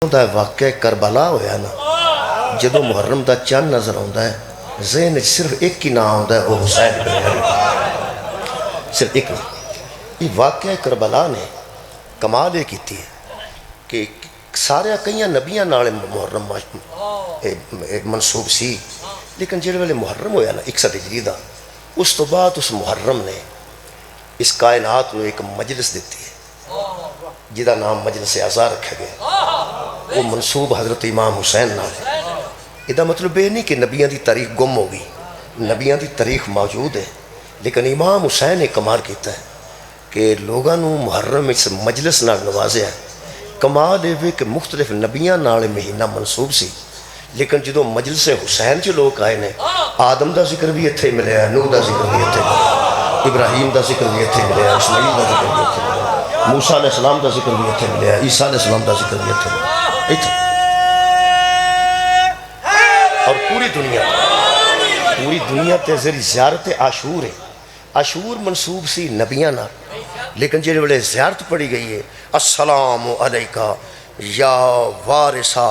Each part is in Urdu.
دا واقعہ کربلا ہویا نا جدو محرم دا چند نظر آتا ہے ذہن صرف ایک ہی نام آتا ہے وہ حسین بن علی صرف ایک یہ واقعہ کربلا نے کمال یہ کیتی ہے کہ سارے کئی نبیاں نال محرم منصوب سی لیکن جڑے ویلے محرم ہویا نا 61 ہجری دا اس تو بعد اس محرم نے اس کائنات میں ایک مجلس دیتی ہے جدا نام مجلس اعزا رکھا گیا وہ منصوب حضرت امام حسین نال ہے یہ مطلب یہ نہیں کہ نبیاں دی تاریخ گم ہو گئی نبیاں دی تاریخ موجود ہے لیکن امام حسین نے کمال کیتا ہے کہ لوگاں نو محرم اس مجلس نال نوازیا ہے کمال یہ کہ مختلف نبیاں نال مہینہ منصوب سی لیکن جدو مجلس حسین جو لوگ آئے نے آدم دا ذکر بھی اتھے ملیا نوح دا ذکر بھی اتھے ملیا ابراہیم دا ذکر بھی اتھے ملیا اسماعیل دا ذکر بھی اتھے ملیا موسیٰ علیہ السلام دا ذکر بھی اتھے ملیا عیسیٰ علیہ السلام دا ذکر بھی اتھے ملیا اتھے اور پوری دنیا تے ذری زیارت عاشور ہے عاشور منصوب سی نبیاں نہ لیکن جڑے بڑے زیارت پڑھی گئی ہے السلام علیکہ یا وارثہ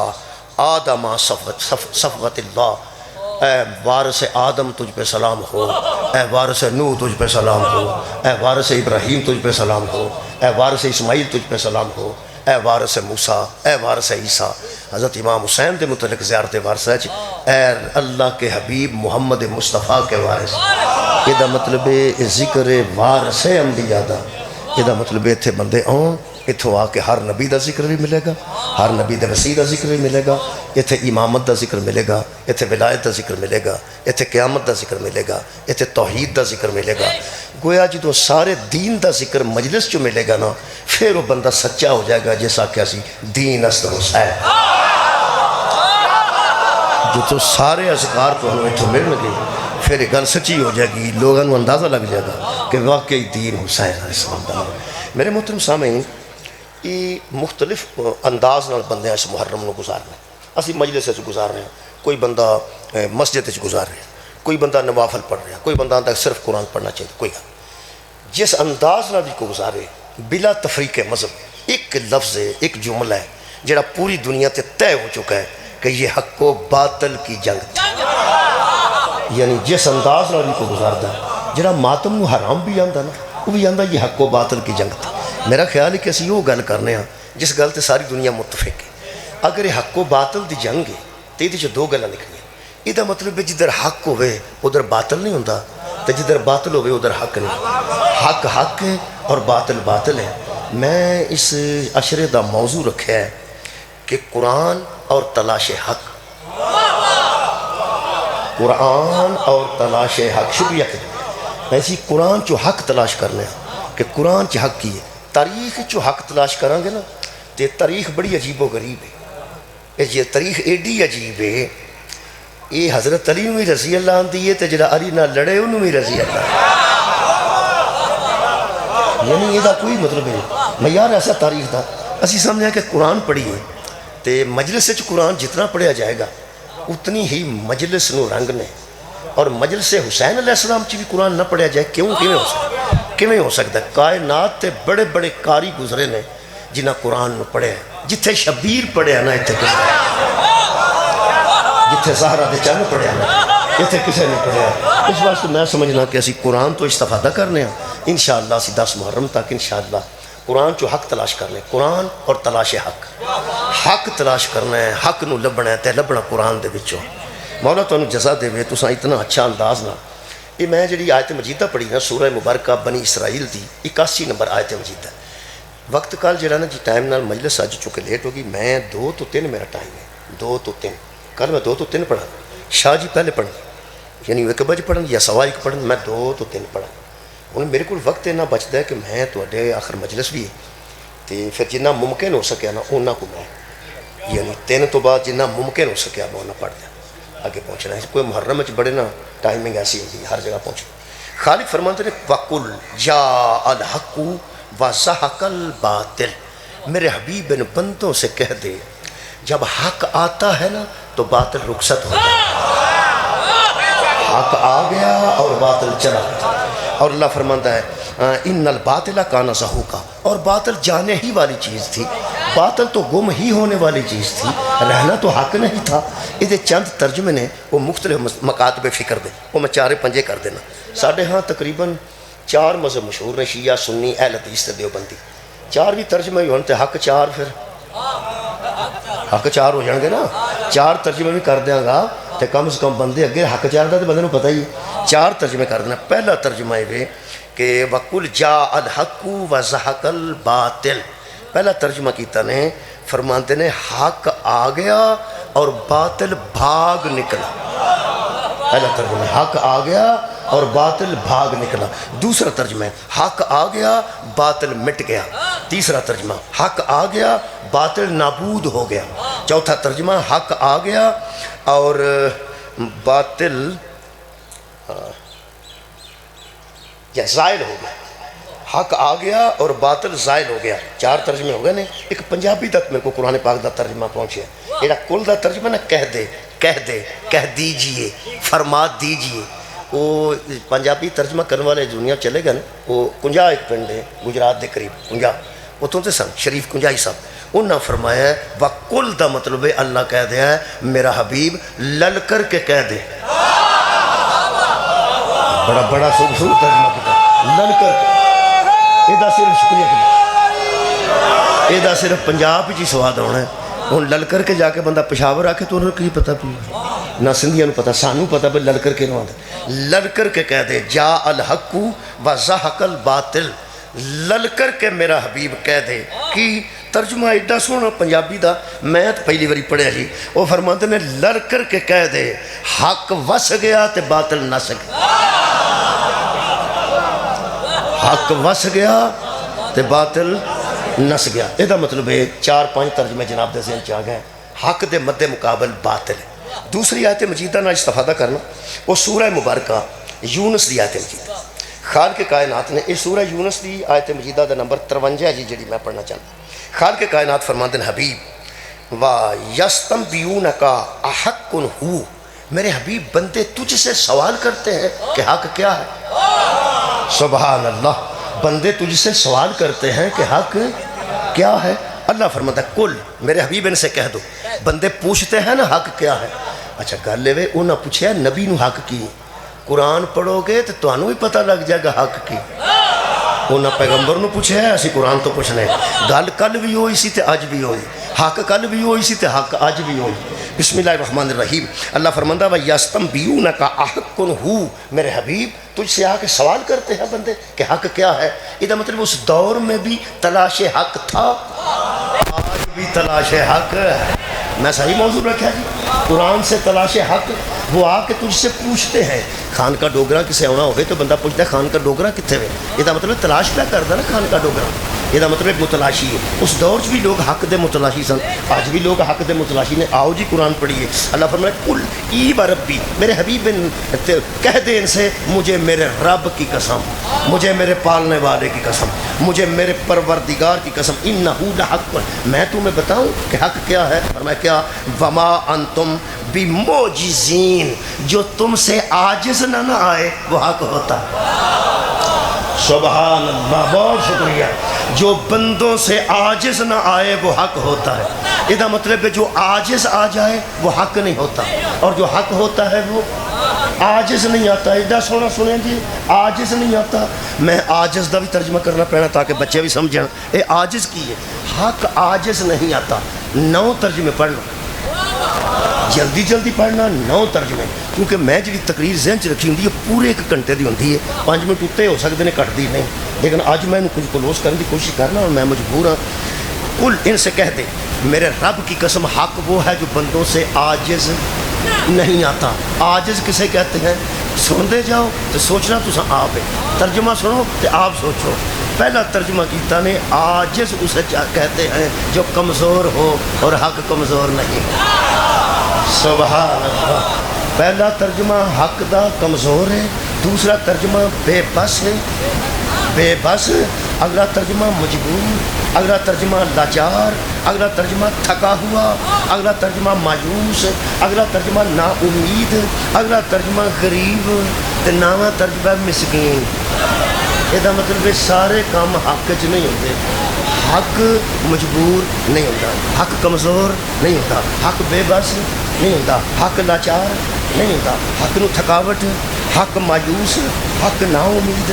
آدم صفوت اللہ اے وارث آدم تجھ پہ سلام ہو اے وارث نوح تجھ پہ سلام ہو اے وارث ابراہیم تجھ پہ سلام ہو اے وارث اسماعیل تجھ پہ سلام ہو اے وارث موسیٰ اے وارث عیسیٰ حضرت امام حسین دے متعلق زیارت وارثہ اے اللہ کے حبیب محمد مصطفیٰ کے وارث یہ مطلب ہے ذکر وارث انبیاء دا یہ مطلب ہے اتھے بندے آن اتھوں آ کے ہر نبی دا ذکر بھی ملے گا ہر نبی دا وسیع دا ذکر بھی ملے گا اتھے امامت دا ذکر ملے گا اتھے ولایت دا ذکر ملے گا اتھے قیامت دا ذکر ملے گا اتھے توحید دا ذکر ملے گا گویا جدو سارے دین دا ذکر مجلس جو ملے گا نا پھر وہ بندہ سچا ہو جائے گا جیسا کہ اسی دین است حسین جو تو سارے اذکار تو ہمیں اتھوں مل گئی پھر گل سچی ہو جائے گی لوگوں کو اندازہ لگ جائے گا کہ واقعی دین حسین علیہ السلام دا میرے محترم سامعین یہ مختلف انداز نال بندے اس محرم نو گزارنے اسی مجلس سے گزار رہے ہیں کوئی بندہ مسجد سے گزار رہے ہیں کوئی بندہ نوافل پڑھ رہا ہے کوئی بندہ آتا ہے صرف قرآن پڑھنا چاہیے کوئی جس انداز نال بھی کو گزارے بلا تفریق مذہب ایک لفظ ہے ایک جملہ ہے جڑا پوری دنیا تے طے ہو چکا ہے کہ یہ حق و باطل کی جنگ یعنی جس انداز نال بھی کو گزارتا ہے جڑا ماتم نو حرام بھی آندا نا وہ بھی آندا یہ حق و باطل کی جنگ تھی میرا خیال ہے کہ اسی وہ گل کرنے ہیں جس گل تے ساری دنیا متفق ہے اگر یہ حق و باطل دی جنگ ہے تو یہ دو گلاں نکلیاں یہ مطلب ہے جدھر حق ہوئے ادھر باطل نہیں ہوتا تو جدھر باطل ہوئے ادھر حق نہیں حق حق ہے اور باطل باطل ہے میں اس عشرے دا موضوع رکھا ہے کہ قرآن اور تلاش حق قرآن اور تلاش حق شکریہ کہ ایسی قرآن چو حق تلاش کرنے ہیں کہ قرآن چو حق کی ہے تاریخ چو حق تلاش کریں گے نا تو تاریخ بڑی عجیب و غریب ہے یہ تاریخ ایڈی عجیب ہے یہ حضرت علی نوی رضی اللہ آندھی ہے تو جڑا علی نہ لڑے انہوں بھی رضی اللہ یعنی یہ دا کوئی مطلب ہے میں یار ایسا تاریخ دا اسی سمجھا کہ قرآن پڑھی ہے تو مجلس سے قرآن جتنا پڑھیا جائے گا اتنی ہی مجلس نو رنگ نے اور مجلس حسین علیہ السلام چی بھی قرآن نہ پڑھیا جائے کیوں کیوں ہو سکتا ہے کائنات تے بڑے بڑے قاری گزرے نے جنہ قرآن نو پڑھے ہیں جتھے شبیر پڑھے ہیں نا اتھے کسے جتھے زہرہ دے چاند پڑھے ہیں نا اتھے کسے نہیں پڑھے ہیں اس واسطے میں سمجھنا کہ اسی قرآن تو استفادہ کرنے ہیں انشاءاللہ اسی 10 محرم تک انشاءاللہ قرآن چو حق تلاش کرنے قرآن اور تلاش حق تلاش کرنا ہے حق نو لبنا ہے تے لبنا قرآن دے بچوں مولا تو انہوں جزا دے ہوئے تو اتنا اچھا انداز نہ یہ میں جڑی آیت مجیدہ پڑھی نا سورہ مبارکہ بنی اسرائیل دی 81 نمبر آیت مجیدہ وقت کال جڑا نا جی ٹائم نال مجلس آج چونکہ لیٹ ہوگی میں 2 تو 3 میرا ٹائم ہے 2 تو 3 کل میں 2 تو 3 پڑھا شاہ جی پہلے پڑھا یعنی 1 بجے پڑھا یا 1:15 پڑھا میں 2 تو 3 پڑھا انہیں میرے کو وقت اتنا بچتا ہے کہ میں تو آخر مجلس بھی ہے تو پھر جنہ ممکن ہو سکیا نا انہوں کو میں یعنی 3 تو بعد جنہ ممکن ہو سکیا میں انہیں پڑھ دیا آگے پہنچنا ہے کوئی محرم بڑے نا ٹائمنگ ایسی ہوگی ہر جگہ پہنچنا خالق فرمانتے ہیں وَقُلْ جَاءَ الْحَقُّ وَزَحَقَ الْبَاطِلِ میرے حبیب ان بندوں سے کہہ دے جب حق آتا ہے نا تو باطل رخصت ہو جائے حق آ گیا اور باطل چلا اور اللہ فرماتا ہے ان الباطل کان زہوقا، اور باطل جانے ہی والی چیز تھی، باطل تو گم ہی ہونے والی چیز تھی، رہنا تو حق نہیں تھا۔ یہ چند ترجمے نے وہ مختلف مکاتب فکر دے، وہ میں چارے پنجے کر دینا۔ ساڑھے ہاں تقریباً 4 مذہب مشہور نے، شیعہ، سنی، اہل حدیث تے دیوبندی۔ 4 بھی ترجمے ہی ہونے تے حق 4، پھر حق 4 ہو جان گے نا۔ 4 ترجمے بھی کر دیاں گا تے کم از کم بندے اگے حق 4 دا تے بندے نوں پتہ ہی ہے۔ 4 ترجمے کر دینا۔ پہلا ترجمہ یہ کہ وَقُلْ جَاءَ الْحَقُّ وَزَهَقَ الْبَاطِلُ، پہلا ترجمہ کیتا نے، فرماتے نے حق آ گیا اور باطل بھاگ نکلا۔ پہلا ترجمہ حق آ گیا اور باطل بھاگ نکلا۔ دوسرا ترجمہ حق آ گیا باطل مٹ گیا۔ تیسرا ترجمہ حق آ گیا باطل نابود ہو گیا۔ چوتھا ترجمہ حق آ گیا اور باطل زائل ہو گیا۔ حق آ گیا اور باطل زائل ہو گیا۔ 4 ترجمے ہو گئے نے۔ ایک پنجابی تک میرے کو قرآن پاک دا ترجمہ پہنچے، یہ کل دا ترجمہ نا کہہ دے، کہہ دے، کہہ دیجئے، فرما دیجئے۔ وہ پنجابی ترجمہ کرنے والے دنیا چلے گئے نا، وہ کنجا ایک پنڈ ہے گجرات دے قریب، کنجا، اتوں سے سن شریف کنجائی صاحب، انہوں نے فرمایا ہے وَقُلْ دا مطلب ہے اللہ کہہ دیا ہے میرا حبیب لل کر کے کہہ دے۔ بڑا بڑا خوبصورت ترجمہ کیا، لل کر کے۔ یہ صرف شکریہ کہ یہ صرف پنجاب جی سواد ہونا ہے۔ ہوں لل کر کے جا کے بندہ پشاور آ کے تو انہوں نے کی پتہ پی نہ سندھیاں نو پتہ، سانو پتہ بھائی لل کر کے نہ آتا۔ لل کر کے کہہ دے جا الحق وزہق الباطل، لل کر کے میرا حبیب کہہ دے۔ کی ترجمہ ایڈا سونا پنجابی دا، میں تو پہلی باری پڑھیا جی۔ وہ فرماتے نے لل کر کے کہہ دے حق وس گیا تے باطل نس گیا، حق وس گیا تے باطل نس گیا۔ یہ مطلب ہے 4-5 ترجمے جناب دے ذہن چ آ گئے۔ حق دے مد مقابل باطل ہے۔ دوسری آیت مجیدہ نہ استفادہ کرنا، وہ سورہ مبارکہ یونس دی آیت مجیدہ، خالق کائنات نے اس سورہ یونس دی آیت مجیدہ دا نمبر 53 جی جڑی میں پڑھنا چاہتا۔ خالق کائنات فرماتے ہیں حبیب وَيَسْتَنْبِئُونَكَ أَحَقٌّ هُوَ، میرے حبیب بندے تجھ سے سوال کرتے ہیں کہ حق کیا ہے۔ سبحان اللہ، بندے تجھ سے سوال کرتے ہیں کہ حق کیا ہے۔ اللہ فرماتا ہے کل، میرے حبیب ان سے کہہ دو، بندے پوچھتے ہیں نا حق کیا ہے۔ اچھا گل لے انہاں پوچھیا نبی نو حق کی، قرآن پڑھو گے تو تانوں بھی پتہ لگ جائے گا حق کی۔ انہاں پیغمبر نو پوچھا ہے، اسی قرآن تو پوچھنے، گل کل بھی ہوئی سی تے اج بھی ہوئی، حق کل بھی ہوئی سی تے حق اج بھی ہوئی۔ بسم اللہ الرحمن الرحیم۔ اللہ فرماندہ وَيَسْتَنْبِئُونَكَ أَحَقٌّ هُوَ، میرے حبیب تجھ سے آ کے سوال کرتے ہیں بندے کہ حق کیا ہے۔ یہ مطلب اس دور میں بھی تلاش حق تھا، آج بھی تلاش حق ہے۔ میں صحیح موضوع رکھا جی، قرآن سے تلاش حق۔ وہ آ کے تجھ سے پوچھتے ہیں، خان کا ڈوگرا کسے آنا ہوئے تو بندہ پوچھتا ہے خان کا ڈوگرا کتنے ہوئے، یہ مطلب تلاش پہ کرتا نا خان کا ڈوگرا، یہ مطلب متلاشی ہے۔ اس دور بھی لوگ حق دے متلاشی سن، آج بھی لوگ حق دے متلاشی نے۔ آؤ جی قرآن پڑھیے۔ اللہ فرمائے کل ای ربی، میرے حبیب کہہ دے ان سے مجھے میرے رب کی قسم، مجھے میرے پالنے والے کی قسم، مجھے میرے پروردگار کی قسم، انہو لحق، میں تمہیں بتاؤں کہ حق کیا ہے۔ فرمایا کیا، وما انتم بمعجزین، جو تم سے عاجز نہ آئے وہ حق ہوتا ہے۔ سبحان اللہ، بہت شکریہ۔ جو بندوں سے عاجز نہ آئے وہ حق ہوتا ہے۔ یہ مطلب ہے جو عاجز آ جائے وہ حق نہیں ہوتا، اور جو حق ہوتا ہے وہ عاجز نہیں آتا۔ ایڈا سونا سنیں جی، عاجز نہیں آتا۔ میں عاجز دا بھی ترجمہ کرنا پڑنا تاکہ بچے بھی سمجھیں۔ یہ عاجز کی ہے، حق عاجز نہیں آتا۔ 9 ترجمے پڑھنا، جلدی جلدی پڑھنا، 9 ترجمے، کیونکہ میں جی تقریر ذہن چ رکھی ہوندی ہے پورے 1 گھنٹے دی ہوندی ہے، 5 منٹ اتنے ہو سکتے ہیں کٹ دی نہیں، لیکن اج میں کچھ کلوز کرنے کی کوشش کرنا اور میں مجبور ہوں۔ کل ان سے کہہ دے میرے رب کی قسم حق وہ ہے جو بندوں سے عاجز نہیں آتا۔ عاجز کسے کہتے ہیں؟ سنتے جاؤ تو سوچنا تو آپ ہے، ترجمہ سنو تو آپ سوچو۔ پہلا ترجمہ کیتا نے عاجز اسے کہتے ہیں جو کمزور ہو اور حق کمزور نہیں۔ سبحان اللہ۔ پہلا ترجمہ حق دا کمزور ہے، دوسرا ترجمہ بے بس ہے، بے بس، اگلا ترجمہ مجبور، اگلا ترجمہ لاچار، اگلا ترجمہ تھکا ہوا، اگلا ترجمہ مایوس، اگلا ترجمہ نا امید، اگلا ترجمہ غریب، تے نواں ترجمہ مسکین۔ یہ مطلب ہے سارے کام حق چ نہیں ہوتے. حق مجبور نہیں ہوتا, حق کمزور نہیں ہوتا, حق بے بس نہیں ہوتا, حق لاچار نہیں ہوتا, حق نو تھکاوٹ, حق مایوس, حق نا امید,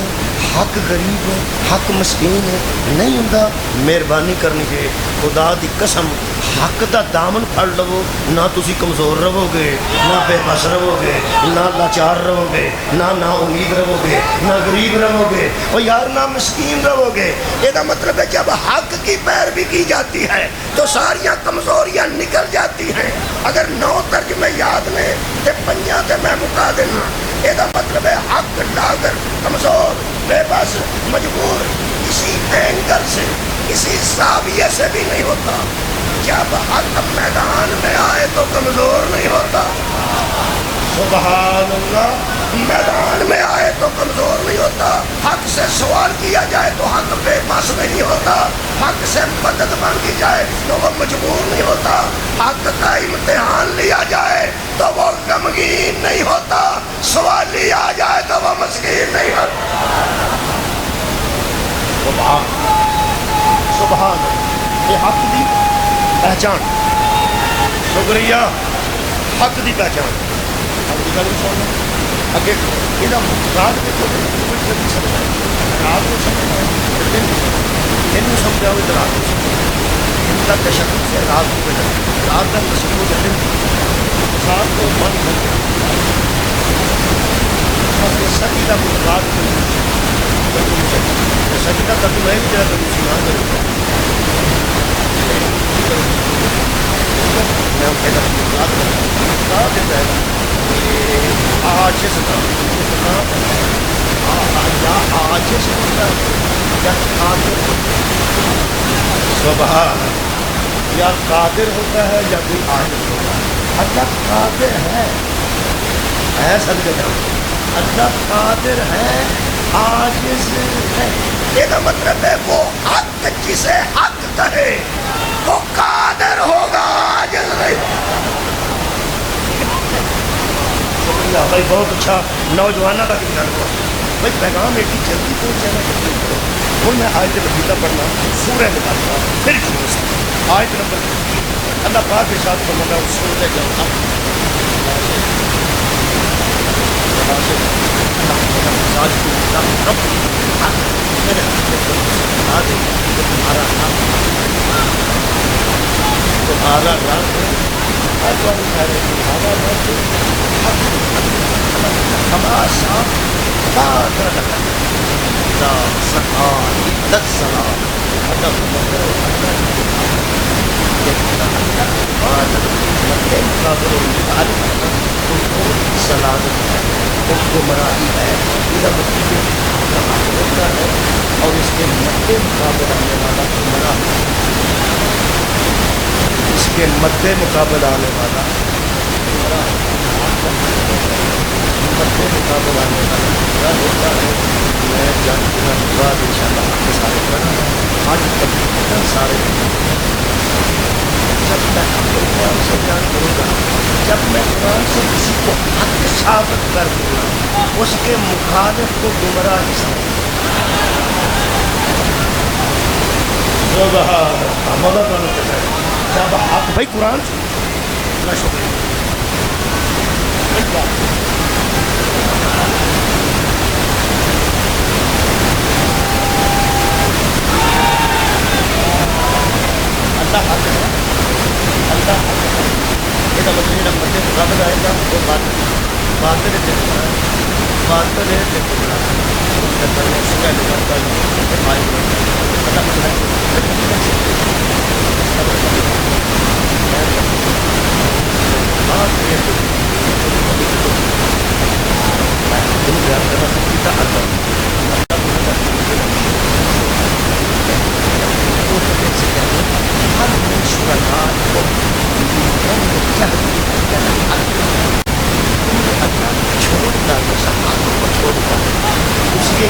حق غریب, حق مسکین نہیں ہوتا. مہربانی کرنی چاہیے, خدا دی قسم حق دا دامن پھڑ لو, نہ تسی کمزور رہو گے, نہ بے بس رہو گے, نہ لاچار رہو گے, نہ نا امید رہو گے, نہ غریب رہو گے, اور یار نہ مسکین رہو گے. یہ مطلب ہے جب حق کی پیروی کی جاتی ہے تو ساریاں کمزوریاں نکل جاتی ہیں. اگر 9 ترجمے یاد نے تے 5 تے میں مکا دینا. یہ مطلب ہے حق لاغر, کمزور, بے بس, مجبور کسی اینگل سے, کسی زاویے سے بھی نہیں ہوتا. جب حق میدان میں آئے تو کمزور نہیں ہوتا. سبحان اللہ. میدان میں آئے تو کمزور نہیں ہوتا. حق سے سوال کیا جائے تو حق بے بس نہیں ہوتا. حق سے مدد مانگی جائے تو وہ مجبور نہیں ہوتا. حق کا امتحان لیا جائے تو وہ غمگین نہیں ہوتا. سوال لیا جائے تو وہ مسکین نہیں ہوتا. سبحان سبحان. یہ حق دی پہچان. شکریہ. حق دی پہچان. حق دی گل سن اگے یہ رات دیکھو کوئی جلدی سمجھا رات کو سمجھا دن سمجھاؤ تو رات کو دن کا تشکل سے رات کو رات کا تشکل سے دن سات کو بند کر کے سکی کا متباد سکی کا ترجمہ ہے جگہ تم سنا کروں میں کہتا ہوں رات دیتا ہے آجز کا یا آجز ہوتا ہے یا قادر. سبحان. یا قادر ہوتا ہے یا کوئی عاجز ہوتا ہے. اللہ قادر ہے صدقہ جان. اللہ قادر ہے, عاجز ہے. یہ مطلب ہے وہ حق جسے حق کہے وہ قادر ہوگا, عاجز نہیں. بھائی بہت اچھا نوجوانوں کا بھی گل ہوا بھائی پیغام ایڈی جلدی پہنچ جانا. ہوں میں آیت وحیدہ پڑھنا سورہ نکالنا پھر آیت نمبر 3 اللہ پاک کے ساتھ فرماتا ہے اس سورہ جاؤ تمہارا رنگ ہماسا قادر لا سقائی تسلام ادب سلامت ہے, گمراہی ہے, ہوتا ہے اور اس کے مد مقابل آنے والا گمراہ, اس کے مد مقابل آنے والا مد مقابل آنے والا گمراہ ہوتا ہے. میں جانتا ہوں بعد ان شاء اللہ آپ کے سارے کرنا آج تک سارے جب میں اپنے قرآن سے بیان کروں گا, جب میں قرآن سے کسی کو حق ثابت کر دوں گا اس کے مخالف کو گمراہ سمجھ جب حق بھائی قرآن سے شکریہ اللہ حق ہے, اللہ حق ہے. یہ مطلب جب مدد مقابل آئے گا وہ باطل ہے باطل ہے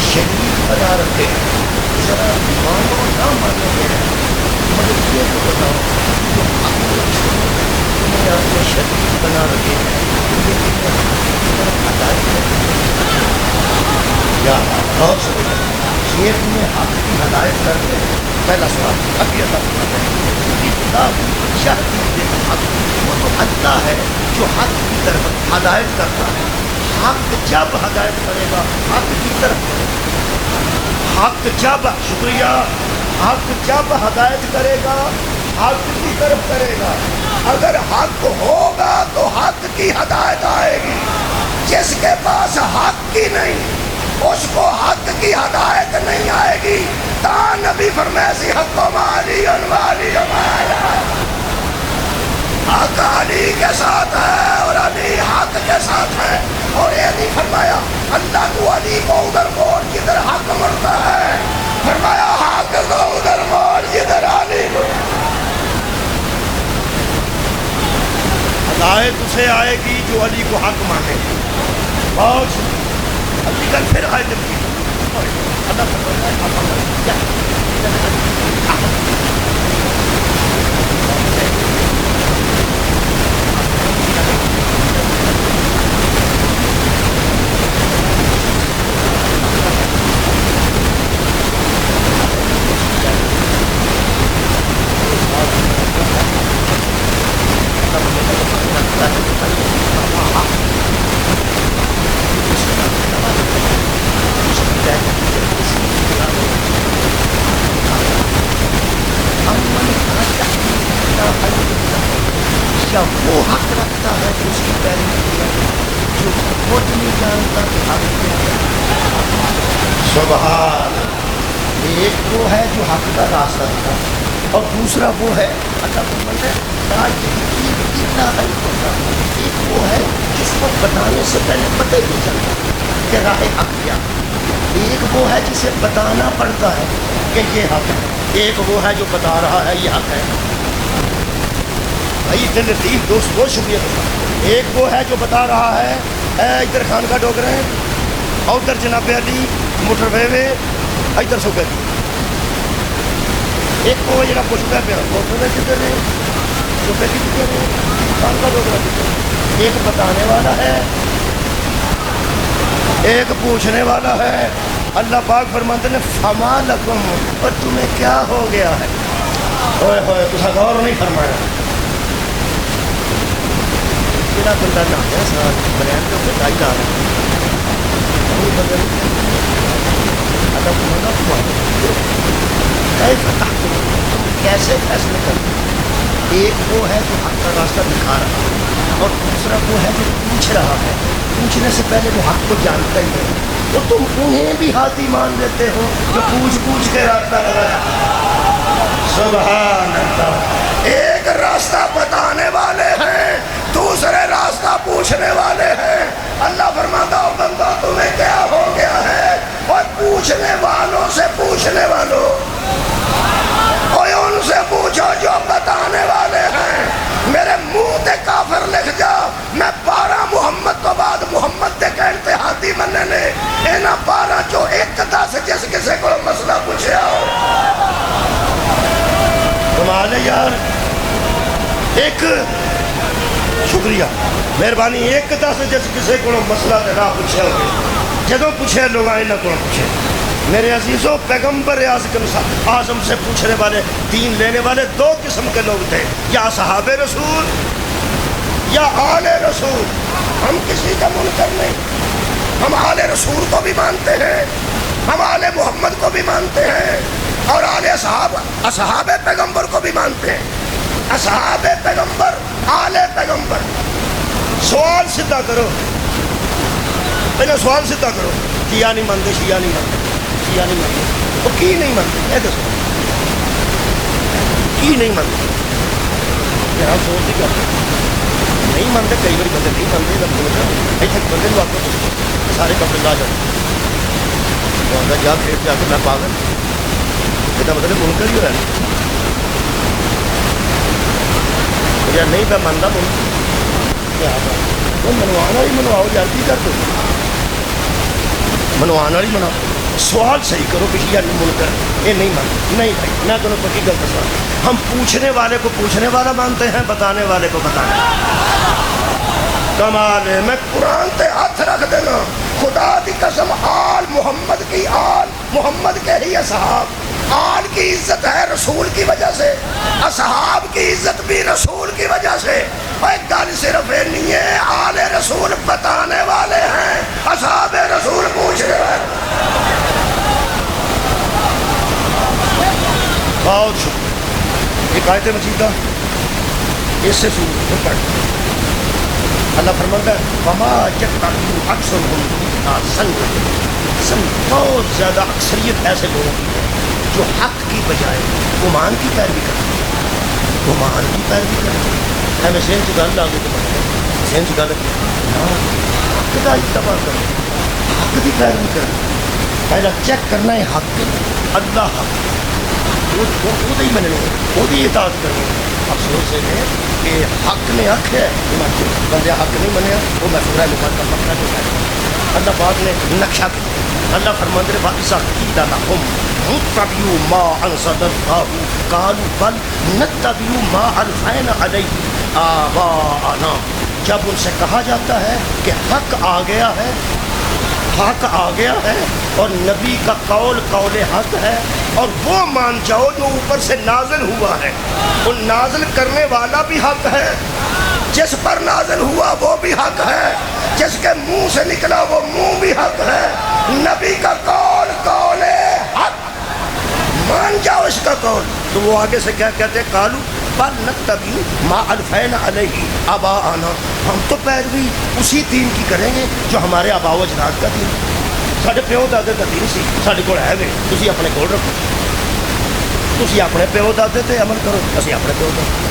شہید بنا رکھے ذرا مانو نہ مانو گے مگر یہ تو بتاؤ تمہیں آپ کو شہید بنا رکھے یا بہت یہ تمہیں حق کی ہدایت کرتے ہیں. پہلا سوال ابھی اللہ فرماتا ہے وہ تو اللہ ہے جو حق کی طرف ہدایت کرتا ہے. حق جب ہدایت کرے گا حق کی طرف کرے گا. حق جب شکریہ حق جب ہدایت کرے گا حق کی طرف کرے گا. اگر حق ہوگا تو حق کی ہدایت آئے گی. جس کے پاس حق کی نہیں اس کو حق کی ہدایت نہیں آئے گی. تا نبی فرمائے سی حق مالی انوالی ہمارا حق علی کے ساتھ ہے اور علی حق کے ساتھ ہے. اور یہ نہیں فرمایا اللہ کو علی کو ادھر موڑ جدھر حق مرتا ہے, فرمایا حق کو ادھر موڑ جدھر علی کو. ہدایت اسے آئے گی جو علی کو حق مانے گی. بہت علی کل پھر آئے جب کی اللہ وہ حق رکھتا ہے کہ اس کی پیروی کیا جو خود نہیں جانتا کہ حق کیا ہے. سبحان. ایک وہ ہے جو حق کا راستہ دکھاتا اور دوسرا وہ ہے اللہ فرماتا ہے ایک وہ ہے جس کو بتانے سے پہلے پتہ ہی نہیں چلتا کہ راہ حق کیا. ایک وہ ہے جسے بتانا پڑتا ہے کہ یہ حق ہے. ایک وہ ہے جو بتا رہا ہے یہ حق ہے. بھائی اتنے لطیف دوست بہت شکریہ. ایک وہ ہے جو بتا رہا ہے ادھر خان کا ڈوگر ہے اور ادھر جناب علی موٹر وے میں ادھر سو گئے. ایک وہ جا پوچھتا پیا موٹر وے کدھر ہے جو پہلی کدھر ہے خان کا ڈوگرا کدھر ہے. ایک بتانے والا ہے ایک پوچھنے والا ہے. اللہ پاک فرماتے ہیں فما لکم اور تمہیں کیا ہو گیا ہے. ہوئے ہوئے تسا غور نہیں فرمایا. جڑا بندہ نہ ہے سارا بریان کے اوپر ڈائی جا رہا ہے وہ بندہ اللہ فرماتا تم کیسے فیصلے کرتے. ایک وہ ہے جو حق کا راستہ دکھا رہا ہے اور دوسرا وہ ہے جو پوچھ رہا ہے. پوچھنے سے پہلے وہ حق کو جانتا ہی ہے. تو تم انہیں بھی ہاتھی مان لیتے ہو جو پوچھ پوچھ کے راستہ کرا. سبحان اللہ. ایک راستہ بتانے والے ہیں دوسرے راستہ پوچھنے والے ہیں. اللہ فرماتا ہو بندہ تمہیں کیا ہو گیا ہے. اور پوچھنے والوں سے پوچھنے والوں کوئی ان سے پوچھو جو بتانے والے ہیں. میرے منہ تے کافر لکھ جا میں 12 محمد تو بعد محمد دے کہتے ہاتھی مننے نے اینا 12 جو ایک 10 جس کسے کو مسئلہ پوچھے آؤ. کمال ہے یار. ایک شکریہ مہربانی 1 10 جس کسے کو مسئلہ تے نہ پوچھے ہوگے جدوں پوچھے لوگ آئے نہ کو پوچھے. میرے عزیزوں پیغمبر اعظم سے پوچھنے والے دین لینے والے 2 قسم کے لوگ تھے, یا صحابہ رسول یا آل رسول. ہم کسی کا منکر نہیں, ہم آل رسول کو بھی مانتے ہیں, ہم آل محمد کو بھی مانتے ہیں اور آل اصحاب پیغمبر کو بھی مانتے ہیں. اصحاب پیغمبر آل پیغمبر. سوال سیدھا کرو پہلے سوال سیدھا کرو. شیعہ نہیں مانتے شیعہ نہیں مانتے شیعہ نہیں مانتے وہ کی نہیں مانتے یہ دسو کی نہیں مانتے. یار سوچ ہی کرتے نہیں مانتے. کئی بار بندے نہیں مانتے ایسے بندے کو آپ کو سارے کپڑے لا جاتے جا پھر جا کے میں پاگل یہ مطلب منکر ہی ہو رہا ہے. یا نہیں میں مانتا وہ منوانا ہی منواؤ یار کی کر دو منوانا ہی مناؤ. سوال صحیح کرو کہ یہ منکر یہ نہیں مانتے. نہیں بھائی میں تمہیں پکی گل دسا ہم پوچھنے والے کو پوچھنے والا مانتے ہیں بتانے والے کو بتانے. کمال ہے. میں قرآن تے ہاتھ رکھ دینا خدا دی قسم آل محمد کی آل محمد کے ہی اصحاب. آل کی عزت ہے رسول کی وجہ سے, اصحاب کی عزت بھی رسول کی وجہ سے. اور گل صرف یہ نہیں ہے آل رسول بتانے والے ہیں, اصحاب رسول پوچھ رہے ہیں. بہت شکریہ. ایک آیت مجیدہ اس سے سورت پڑھ. اللہ فرماتا ہے وما یتبع اکثرهم سنگ, بہت زیادہ اکثریت ایسے لوگوں کی ہے جو حق کی بجائے گمان کی پیروی کرتے ہیں, گمان کی پیروی کرتے ہیں. ہمیں ذہن سے گل لاگے تو بڑھتے ہیں, ذہن سے گل حق کا اتباع کرو, حق کی پیروی کرو. پہلا چیک کرنا ہے حق اللہ حق وہ ہی مننے, وہ اطاعت کرنی. افسوس ہے کہ حق نے حق ہے, بندے حق نہیں منیا وہ محفورہ مقدم مقدہ جو ہے. اللہ پاک نے نقشہ کیا. اللہ فرماتے ہیں وَإِذَا قِيلَ لَهُمْ اتَّبِعُوا مَا أَنزَلَ اللَّهُ قَالُوا بَلْ نَتَّبِعُ مَا أَلْفَيْنَا عَلَيْهِ آبَاءَنَا. جب ان سے کہا جاتا ہے کہ حق آ گیا ہے, حق آ گیا ہے اور نبی کا قول قول حق ہے, اور وہ مان جاؤ جو اوپر سے نازل ہوا ہے. وہ نازل کرنے والا بھی حق ہے, جس پر نازل ہوا وہ بھی حق ہے, جس کے منہ سے نکلا وہ منہ بھی حق ہے. نبی کا قول قول حق, مان جاؤ اس کا قول. تو وہ آگے سے کیا کہتے ہیں قالوا بل نتبع ما الفینا علیہ آباءنا, ہم تو پیروی اسی دین کی کریں گے جو ہمارے آباء و اجداد کا دین, ساڈے پیو دادے کا دین سی, ساڈے کول ہے وے, تسی اپنے کول رکھو, تسی اپنے پیو دادے تے عمل کرو, اسی اپنے پیو دادے.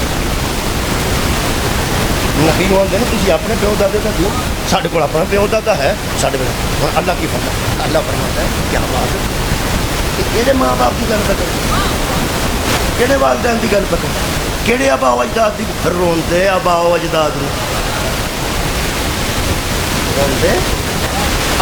نبی نو آندے نے تسی اپنے پیو دادے کا دین, ساڈے کول اپنا پیو دادا ہے, ساڈے کول اللہ کی فرمان. اللہ فرماتا ہے کیا بات ہے, کہڑے ماں باپ کی گل پکڑ, کہڑے والدین کی گل پکڑ, کہڑے آباء و اجداد کی روندے آباء و اجداد نو, روندے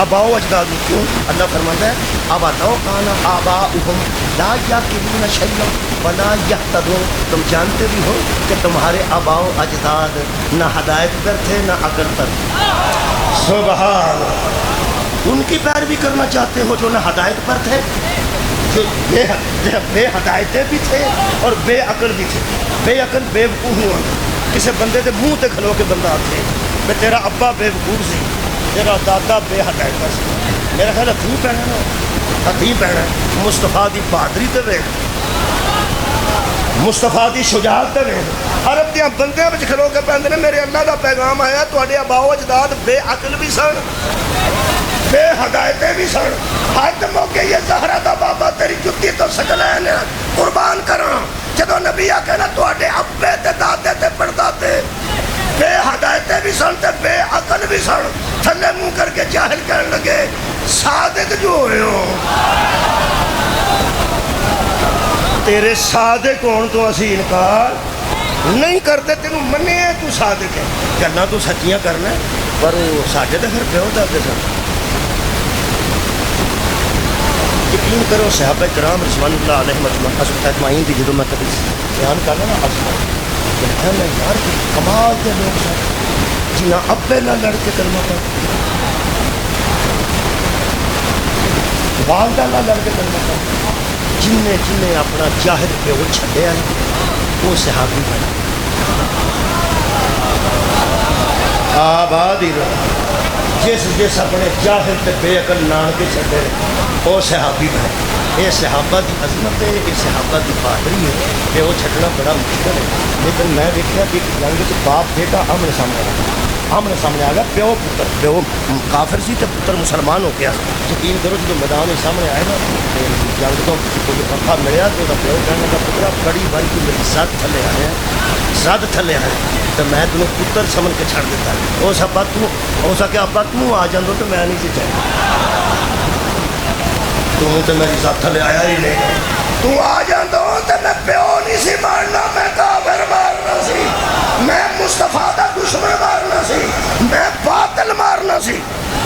آباء و اجداد نو کیوں؟ اللہ فرماتا ہے اب لو کان آباؤہم لا یعقلون شیئا ولا یہتدون. تم جانتے بھی ہو کہ تمہارے آباء و اجداد نہ ہدایت پر تھے نہ عقل پر. سبحان اللہ. ان کی پیروی کرنا چاہتے ہو جو نہ ہدایت پر تھے, جو بے ہدایتیں بھی تھے اور بے عقل بھی تھے. بے عقل بے وقوف نہیں ہوتا. کسی بندے کے منہ تے کھلو کے بندہ آتے میں تیرا ابا بے وقوف سی, تیرا دادا بے ہدایت سی, میرا خیال ہتھی پینا نا, ہتھی پینا. مصطفیٰ دی بہادری تے ویکھ, مصطفیٰ دی شجاعت تے ویکھ. عرب دیاں بندیاں وچ کھلو کے پہندے نے میرے اللہ دا پیغام آیا, تواڈے آباء و اجداد بے عقل بھی سن, بے ہدایتیں بھی سن. حد موقع یہ زہرا دا بابا تیری جتی تو سکلین قربان کراں. جدو نبی آکے نا تواڈے ابے تے دادے تے پردادے بے ہدایتیں بھی سن تے بے عقل بھی سن, تھلے منہ کر کے جاہل کہنے لگے صادق جو ہوئے ہو. تیرے صادق ہون تو اسی انکار نہیں کرتے, تینوں مننے ہیں تو صادق ہے, کرنا تو سچیاں کرنا ہے, پر ساڈے تے پھر پیو دادے سن. یقین کرو صحابہ کرام رضوان اللہ علیہم اجمعین دی جدوں میں کبھی بیان کرنا نا کہ میں یار کمال کے لوگ سن جنہاں ابے نہ لڑ کے کلمہ پڑھ, والدہ نہ لڑ کے کلمہ پڑھ, جن اپنا جاہل پیو چھڈیا ہے وہ صحابی بنے. آبادی جس اپنے جاہل تے بے عقل نان کے چھڈے وہ صحابی بنے. یہ صحابہ دی عظمت ہے, یہ صحابہ دی بہادری ہے کہ وہ چھڈنا بڑا مشکل ہے. لیکن میں دیکھا کہ جنگ وچ باپ بیٹا آمنے سامنے آ گیا, پیو پتر, پیو کافر سی تے پتر مسلمان ہو گیا. یقین کرو جب میدان میں سامنے آئے نا جنگ تو پنکھا ملیا تو پیو کہنے لگا پترا بڑی بھائی تو میری زد تھلے آئے ہیں, زد تھلے آئے تو میں تمہیں پتر سمجھ کے چھڑ دیتا ہے. اس ابا ہو سکے ابا تم آ جاندو تو میں نہیں سی چاہیے, تم تو میری ذات تھلے آیا ہی نہیں. تو آ جاندو تو میں پیو نہیں سی مارنا, میں کافر مارنا سی, میں مصطفیٰ دا دشمن مارنا سی, میں باطل مارنا سی.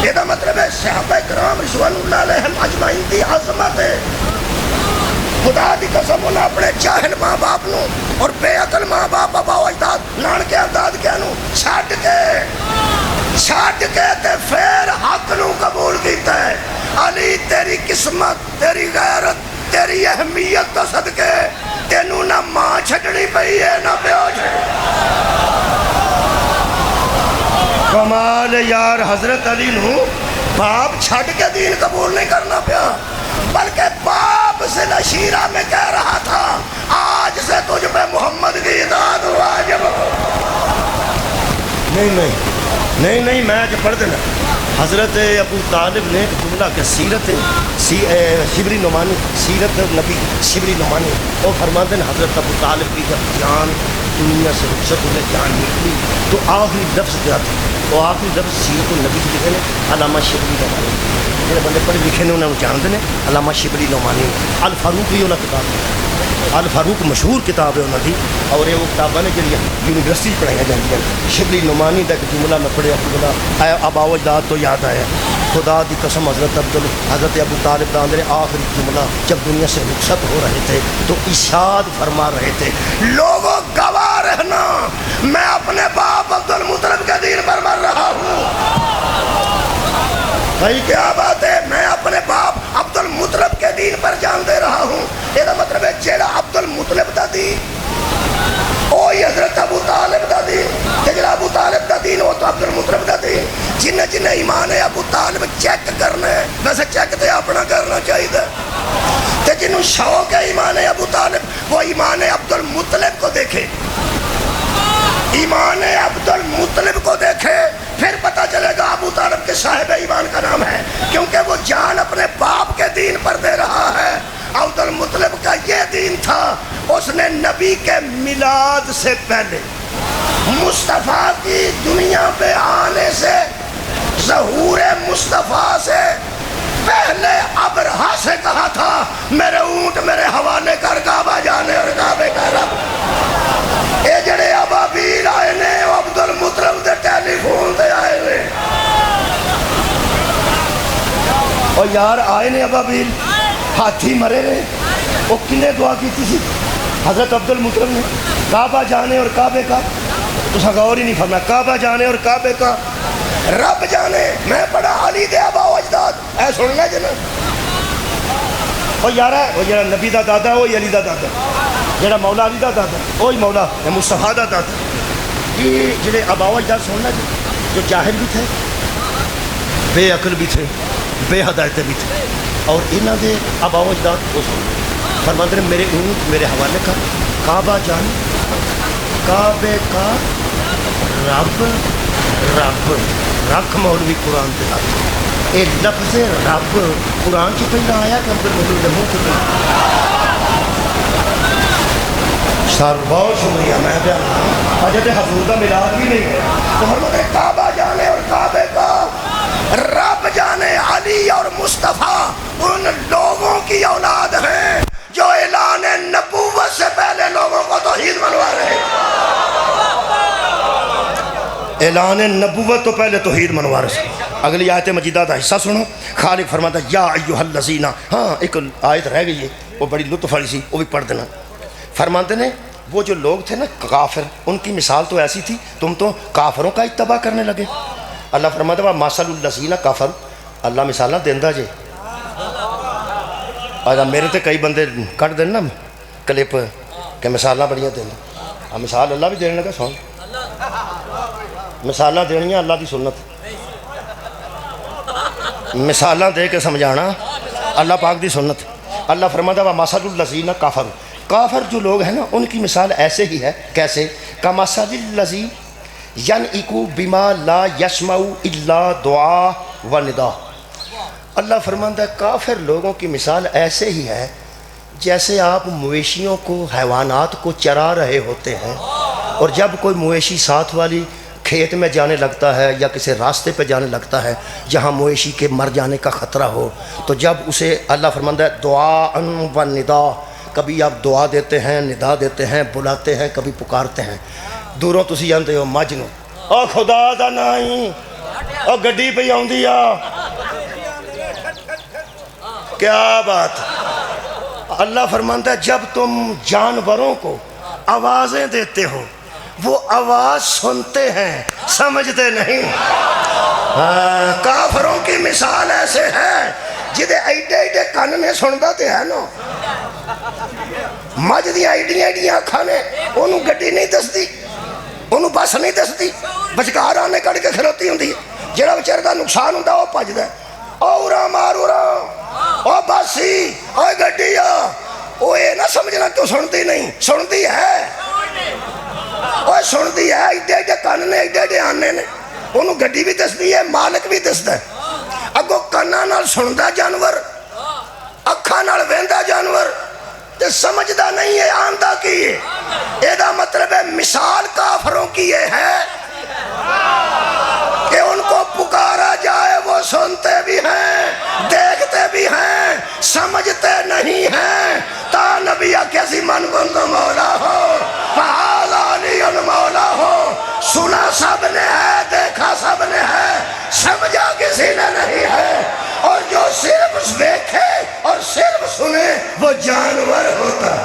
یہ دا مطلب ہے صحابہ کرام رضوان اللہ علیہم اجمعین دی عظمت ہے. خدا دی قسم انہاں اپنے جاہل ماں باپ نو اور بے عقل ماں باپ ابا و اجداد نانکے اجداد کیا نو چھڈ کے تے پھر حق نو قبول کیتا ہے. علی تیری قسمت، تیری غیرت، تیری اہمیت تو صدقے تینوں نہ ماں چھڑنی پئی ہے نہ پیو چھڑنی۔ کمال یار حضرت علی نو باپ چھڑ کے دین قبول نہیں کرنا پیا، بلکہ باپ سے نشیرہ میں کہہ رہا تھا آج سے تجھ پہ محمد کی اطاعت واجب ہو۔ نہیں میں آج پڑھ دینا۔ حضرت ابو طالب نے ایک جملہ کہ سیرت شبلی نعمانی، سیرت نبی شبلی نعمانی، وہ فرماتے ہیں حضرت ابو طالب کی جب جان دنیا سے رخصت ہونے جان نکلی تو آخری لفظ کیا تھا؟ وہ آخری لفظ سیرت النبی کی لکھے نے علامہ شبلی نعمانی، جنہیں بندے پڑھے لکھے نے انہوں نے جانتے ہیں علامہ شبلی نعمانی۔ الفاروق بھی انہوں کتاب ہے، الفاروق مشہور کتاب ہے انہوں کی، اور یہ وہ کتابیں نے جڑی یونیورسٹی پڑھائی جاتی ہیں۔ شبلی نعمانی کا ایک جملہ میں پڑھیا بولا آبا و اجداد تو یاد آیا، خدا دی قسم حضرت ابو طالب دا اندر آخری جملہ جب دنیا سے رخصت ہو رہے تھے تو ارشاد فرما رہے تھے لوگوں گواہ رہنا میں اپنے باپ عبد المطلب کے دین پر مر رہا ہوں۔ بھائی کیا بات ہے، میں اپنے باپ عبد المطلب کے دین پر جان دے رہا ہوں۔ یہ مطلب ہے جیڑا عبد المطلب دا دین اوہی حضرت ابو طالب دا دین، جیڑا ابو طالب دا دین وہ تو عبد المطلب دا دین۔ جنہیں ایمان ہے ابو طالب چیک کرنا ہے، ویسے چیک تو اپنا کرنا چاہیے، تے جنہوں شوق ہے ایمان ہے ابو طالب وہ ایمان عبد المطلب کو دیکھے، ایمان عبد المطلب کو دیکھے، پھر پتہ چلے گا ابو طالب کے صاحب ایمان کا نام ہے، کیونکہ وہ جان اپنے باپ کے دین پر دے رہا ہے۔ عبد المطلب کا یہ دین تھا، اس نے نبی کے میلاد سے پہلے مصطفیٰ کی دنیا پہ آنے سے، ظہور مصطفیٰ سے پہلے ابرہہ سے کہا تھا میرے اونٹ میرے حوالے کر کعبہ جانے اور کعبے کا رب۔ اے جڑے ابابیل آئے نے وہ عبد المطلب دے ٹیلی فون دے آئے نے، اور یار آئے نے ابابیل ہاتھی مرے رہے، وہ کنے دعا کی تھی حضرت عبد المطلب نے کعبہ جانے اور کعبے کا، تو غور ہی نہیں فرمایا کعبہ جانے اور کعبے کا رب جانے۔ میں پڑھا علی دے آبا و اجداد، اے سن لے جنا، وہ یارا وہ جڑا نبی دا دادا وہی علی دا دادا، جڑا مولا علی دا دادا وہی مولا مصطفیٰ دا دادا۔ یہ جڑے آبا و اجداد سن لے جو جاہل بھی تھے، بے عقل بھی تھے، بے ہدایت بھی تھے، اور انہوں نے آبا و اجداد کو فرماتے ہیں میرے اونٹ میرے حوالے کا کعبہ جان کعبے کا رب رب رکھ مولوی قرآن پہ لاتے۔ یہ لفظ رب قرآن کی پہلے آیا کہ عبد المطلب کے منہ سے پہلے؟ سر بہت شکریہ، میں کیا اجے تے حضور کا میلاد بھی نہیں ہے تو فرماتے ہیں کعبہ جانے اور کعبے کا رب جانے۔ علی اور مصطفیٰ ان لوگوں کی اولاد ہیں جو اعلان نبوت سے پہلے لوگوں کو توحید منوا رہے ہیں، اعلان نبوت تو پہلے توحید منوا رہے ہیں۔ اگلی آیت مجیدہ کا حصہ سنو، خالق فرماتا ہے یا ایھا الذین، ہاں ایک آیت رہ گئی ہے وہ بڑی لطف والی سی، وہ بھی پڑھ دینا۔ فرماتے ہیں وہ جو لوگ تھے نا کافر، ان کی مثال تو ایسی تھی تم تو کافروں کا اتباع کرنے لگے۔ اللہ فرماتا ہے مثل الذین کفروا، اللہ مثالاں دیندا جے۔ آج میرے تے کئی بندے کٹ دین نا کلپ کہ مثالاں بڑیاں دیندا، مثال اللہ بھی دینے لگا، سن مثالاں دینیاں اللہ دی سنت، مثالاں دے کے سمجھانا اللہ پاک دی سنت۔ اللہ فرماتا ہے مثل الذین کفروا، کافر جو لوگ ہیں نا ان کی مثال ایسے ہی ہے، کیسے؟ کمثل الذی ینعق بما لا یسمع الا دعاء و نداء۔ اللہ فرماتا ہے کافر لوگوں کی مثال ایسے ہی ہے جیسے آپ مویشیوں کو حیوانات کو چرا رہے ہوتے ہیں، اور جب کوئی مویشی ساتھ والی کھیت میں جانے لگتا ہے یا کسی راستے پہ جانے لگتا ہے جہاں مویشی کے مر جانے کا خطرہ ہو، تو جب اسے اللہ فرماتا ہے دعاء و نداء، کبھی آپ دعا دیتے ہیں، ندا دیتے ہیں، بلاتے ہیں، کبھی پکارتے ہیں۔ دوروں تسی جانتے ہو مجھ نو او خدا دا نائی او گڈی پہ آؤندی آ، کیا بات۔ اللہ فرماتا ہے جب تم جانوروں کو آوازیں دیتے ہو وہ آواز سنتے ہیں سمجھتے نہیں۔ کافروں کی مثال ایسے ہے جدے ایڈے ایڈے کان نے سندا تے ہے نا مجھ دیاں ایڈیاں ایڈیاں اکھاں نے انہوں گڈی نہیں دسدی انہوں بس نہیں دسدی بچکار آنے کڑ کے کھلوتی ہوندی جڑا بیچارے دا نقصان ہوندا او بھجدا اورا مارورا او باسی او گڈیا او اے نہ سمجھنا تو سنتی نہیں سنتی ہے او سنتی ہے ایڈے ایڈے کان نے ایڈے ایڈے آنے نے انہوں گڈی بھی دسدی ہے مالک بھی دسدا ہے اگو کنا نال سندا جانور اکھاں نال ویندا جانور تے سمجھدا نہیں ہے آندہ کی ہے ایدہ مطلب ہے مثال کافروں کی یہ ہے کہ ان کو پکارا جائے وہ سنتے بھی ہیں دیکھتے بھی ہیں سمجھتے نہیں ہیں تا نبی کیسی من کن تو مولا ہو فعال علی مولا ہو سنا سب نے ہے دیکھا سب نے ہے سمجھا کسی نے نہیں ہے اور جو صرف دیکھے اور صرف سنے وہ جانور ہوتا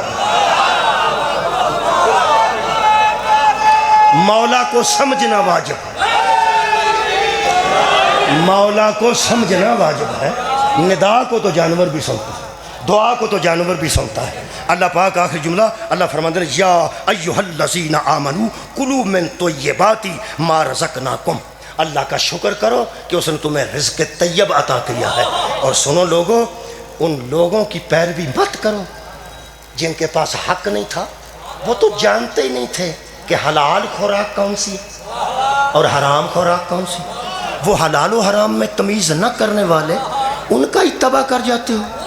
مولا کو سمجھنا واجب مولا کو سمجھنا واجب ہے ندا کو تو جانور بھی سنتا ہے دعا کو تو جانور بھی سنتا ہے اللہ پاک آخر جملہ اللہ فرماتے ہیں یا ایہا الذین آمنوا کلوا من طیبات ما رزقناکم اللہ کا شکر کرو کہ اس نے تمہیں رزق طیب عطا کیا ہے اور سنو لوگوں ان لوگوں کی پیروی مت کرو جن کے پاس حق نہیں تھا وہ تو جانتے ہی نہیں تھے کہ حلال خوراک کون سی اور حرام خوراک کون سی وہ حلال و حرام میں تمیز نہ کرنے والے ان کا اتباع کر جاتے ہو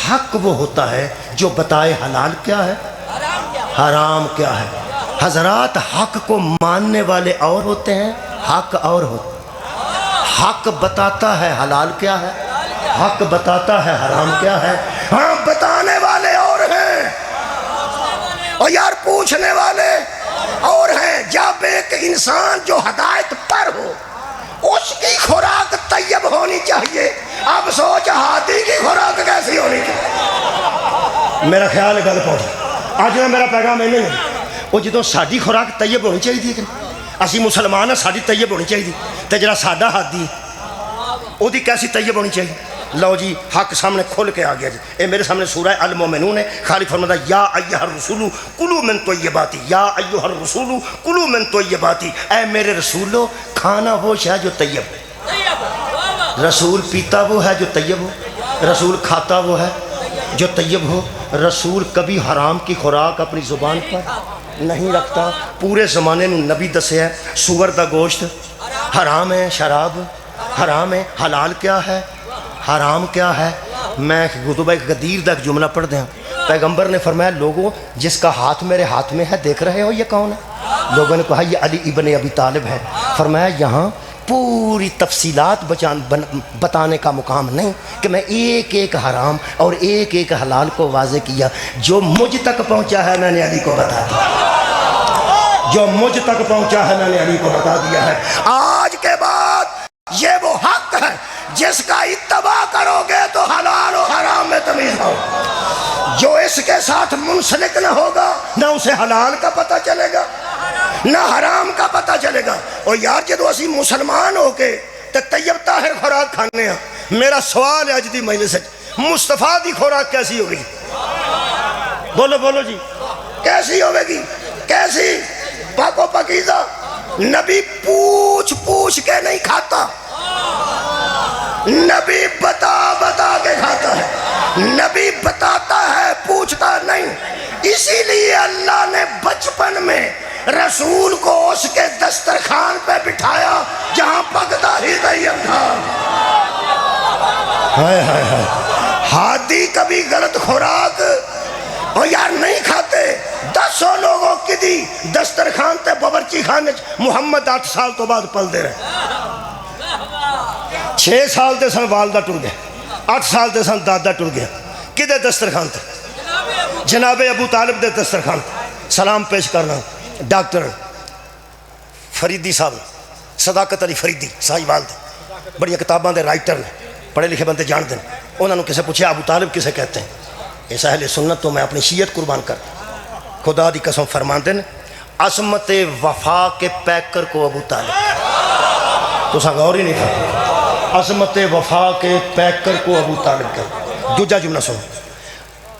حق وہ ہوتا ہے جو بتائے حلال کیا ہے حرام کیا ہے حضرات حق کو ماننے والے اور ہوتے ہیں حق اور ہوتا حق بتاتا ہے حلال کیا ہے حق بتاتا ہے حرام کیا ہے ہاں بتانے والے اور ہیں اور یار پوچھنے والے اور ہیں جب ایک انسان جو ہدایت پر ہو اس کی خوراک طیب ہونی چاہیے اب سوچ ہاتھی کی خوراک کیسی ہونی چاہیے میرا خیال ہے گل پہنچ آج نہ میرا پیغام ہے نہیں وہ جدوں ساڈی خوراک طیب ہونی چاہیے کہ اسی مسلمان ہیں ساڈی طیب ہونی چاہیے تے جڑا ساڈا ہاتھی وہ دی کیسی طیب ہونی چاہیے لو جی حق سامنے کھول کے آ گیا جی اے میرے سامنے سورہ المومنون ہے خالق فرماتا یا ایھا الرسول کلوا من طیبات یا ایھا الرسول کلوا من طیبات اے میرے رسولو کھانا وہ ہے جو طیب ہے رسول پیتا وہ ہے جو طیب ہو رسول کھاتا وہ ہے جو طیب ہو رسول کبھی حرام کی خوراک اپنی زبان پر نہیں رکھتا پورے زمانے میں نبی دسے ہے سور دا گوشت حرام ہے شراب حرام ہے حلال کیا ہے حرام کیا ہے میں کتب غدیر دا ایک جملہ پڑھ دیں پیغمبر نے فرمایا لوگوں جس کا ہاتھ میرے ہاتھ میں ہے دیکھ رہے ہو یہ کون ہے لوگوں نے کہا یہ علی ابن ابی طالب ہے فرمایا یہاں پوری تفصیلات بتانے کا مقام نہیں کہ میں ایک ایک حرام اور ایک ایک حلال کو واضح کیا جو مجھ تک پہنچا ہے میں نے علی کو بتا دیا جو مجھ تک پہنچا ہے میں نے علی کو بتا دیا ہے آج کے بعد یہ وہ حق ہے جس کا اتباع کرو گے تو حلال و حرام میں تمیز ہو جو اس کے ساتھ منسلک نہ ہوگا نہ اسے حلال کا پتہ چلے گا نہ حرام کا پتہ چلے گا اور یار جدو اسی مسلمان ہو کے تے طیب طاہر خوراک کھانے ہیں میرا سوال ہے اج دی مجلس وچ مصطفیٰ دی خوراک کیسی ہوگی بولو بولو جی کیسی ہوگے گی کیسی پاک و پاکیزہ نبی پوچھ پوچھ کے نہیں کھاتا نبی بتا بتا کے کھاتا ہے نبی بتاتا ہے پوچھتا نہیں اسی لیے اللہ نے بچپن میں رسول کو اس کے دسترخوان پہ بٹھایا جہاں پکتا ہی طیب تھا ہاتھی کبھی غلط خوراک اور یار نہیں کھاتے 10 لوگوں کی دی دسترخوان تے باورچی خانے محمد 8 سال تو بعد پل دے رہے 6 سال تے سن والدہ ٹر گئے 8 سال تے سن دادا ٹر گیا کدے دسترخوان تے جناب ابو طالب دے دسترخوان تے سلام پیش کرنا ڈاکٹر فریدی صاحب صداقت علی فریدی صاحب والد بڑی کتاباں دے رائٹر نے پڑھے لکھے بندے جان دیں انہوں نے کسے پوچھا ابو طالب کسے کہتے ہیں اس اہل سنت تو میں اپنی شیعت قربان کر خدا دی قسم فرماندے ہیں عصمت وفا کے پیکر کو ابو طالب تو سا غور ہی نہیں تھا عظمت وفا کے پیکر کو ابو طالب کہتے. دوجا جملہ سنو.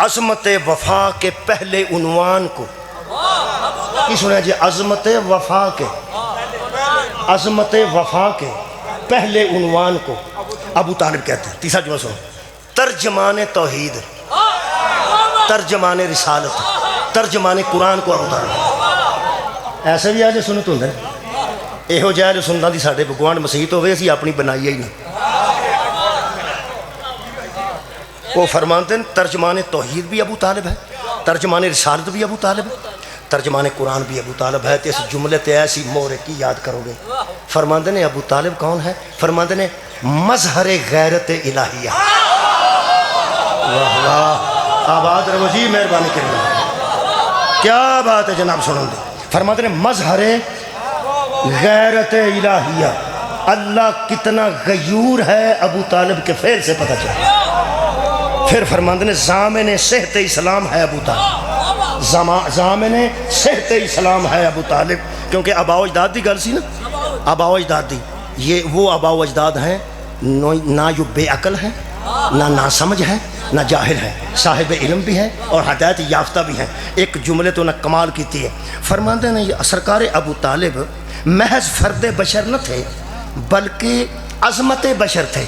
عظمت وفا کے پہلے عنوان کو کی سنا جی؟ عظمت وفا کے، عظمت وفا کے پہلے عنوان کو ابو طالب کہتے ہیں. تیسرا جملہ سنو. ترجمان توحید، ترجمان رسالت، ترجمان قرآن کو ابو طالب. ایسے بھی آج سنت ہوں یہو جہ سنتا دی ساڈے بگوان مسیحت ہوئے اسی اپنی بنائی ہی نہیں. وہ فرماتے ہیں ترجمان توحید بھی ابو طالب ہے، ترجمان رسالت بھی ابو طالب ہے، ترجمان قرآن بھی ابو طالب ہے. تو اس جملے تے ایسی مورے کی یاد کرو گے. فرماتے ہیں ابو طالب کون ہے؟ فرماتے ہیں مظہر غیرت الہیہ. واہ واہ، آباد رہو جی، مہربانی کریں. کیا بات ہے جناب، سنیں دے. فرماتے ہیں مظہر غیرت الہیہ. اللہ کتنا غیور ہے ابو طالب کے فعل سے پتہ چلا. پھر فرماتے ہیں ضامن صحت اسلام ہے ابو طالب، ضامن صحت اسلام ہے ابو طالب. کیونکہ آباء و اجداد دی گل سی نا، آباء و اجداد دی. یہ وہ آباء و اجداد ہیں نہ جو بے عقل ہے، نہ ناسمجھ ہے، نہ جاہل ہے، صاحب علم بھی ہے اور ہدایت یافتہ بھی ہیں. ایک جملے تو نہ کمال کیتی ہے. فرماتے ہیں یہ سرکار ابو طالب محض فرد بشر نہ تھے بلکہ عظمت بشر تھے.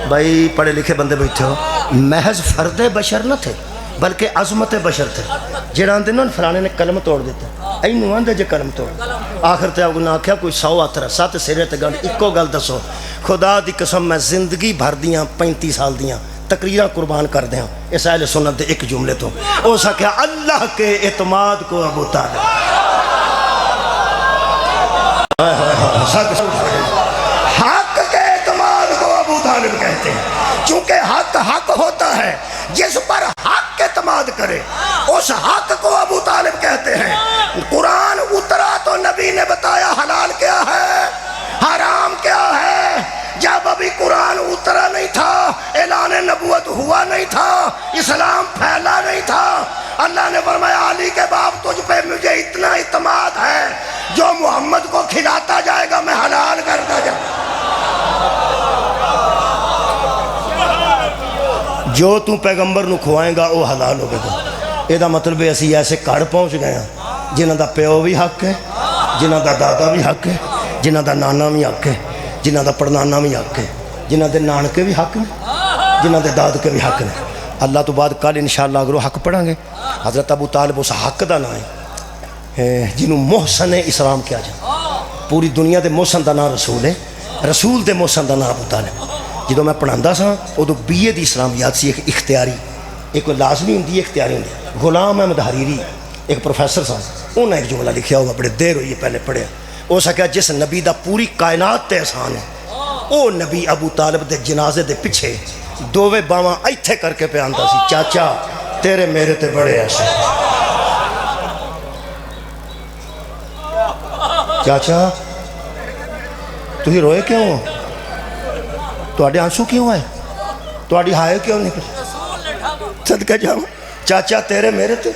بھائی پڑھے لکھے بندے بیٹھے ہو، محض فرد بشر نہ تھے بلکہ عظمت بشر تھے. جڑا آندے نا فلانے نے قلم توڑ دیتا، اینو آندے جے قلم توڑ. آخر تے آپ کو نہ آکھیا کوئی 100 ہتھ رسا تے سرے تے گل اکو گل دسو. خدا دی قسم میں زندگی بھر دیاں 35 سال دیاں تقریراں قربان کر دیاں اس اہل سنت دے ایک جملے تو او سکیا اللہ کے اعتماد کو ابو طالب. حق کے اعتماد کو ابو طالب کہتے ہیں. چونکہ حق حق ہوتا ہے، جس پر حق اعتماد کرے اس حق کو ابو طالب کہتے ہیں. قرآن اترا تو نبی نے بتایا حلال کیا ہے، حرام کیا ہے. جب ابھی قرآن اترا نہیں تھا، اعلان نبوت ہوا نہیں تھا، اسلام پھیلا نہیں تھا، اللہ نے فرمایا علی کے باپ تجھ پہ مجھے اتنا اعتماد ہے، جو محمد کو کھلاتا جائے گا میں حلال کرتا جاؤں. جو تو پیغمبر نو کھوائیں گا وہ حلال ہوگا. یہ مطلب ہے اسی ایسے کڑ پہنچ گئے ہیں جنہ دا پیو بھی حق ہے، جنہ دا دادا بھی حق ہے، جنہ دا نانا بھی حق ہے، جنہ دا پڑنانا بھی حق ہے، جنہ دے نانکے بھی حق نے، جنہ دے دادکے بھی حق نے. اللہ تو بعد کل انشاءاللہ اگر وہ حق پڑھیں گے. حضرت ابو طالب اس حق دا نام ہے جنہوں محسن اسلام کیا جائے. پوری دنیا دے محسن دا نام رسول ہے، رسول دے محسن دا نام ابو طالب. جدو میں پڑھاندہ سا ادو بی اے دی اسلامیات سی، ایک اختیاری، ایک لازمی ہوں دی اختیاری ہوں دی. غلام احمد حریری ایک پروفیسر سا، انہوں نے ایک جملہ لکھیا ہوا بڑے دیر ہوئی پہلے پڑھیا. ہو سکیا جس نبی دا پوری کائنات تے احسان ہے او نبی ابو طالب دے جنازے دے پچھے دووے باواں ایتھے کر کے پہ آندا سی، چاچا تیرے میرے تے بڑے ایسے. چاچا تھی روئے کیوں ہو؟ تواڈے آنسو کیوں آئے؟ تواڈی ہائے کیوں نکلے؟ صدقہ جاواں چاچا تیرے میرے تے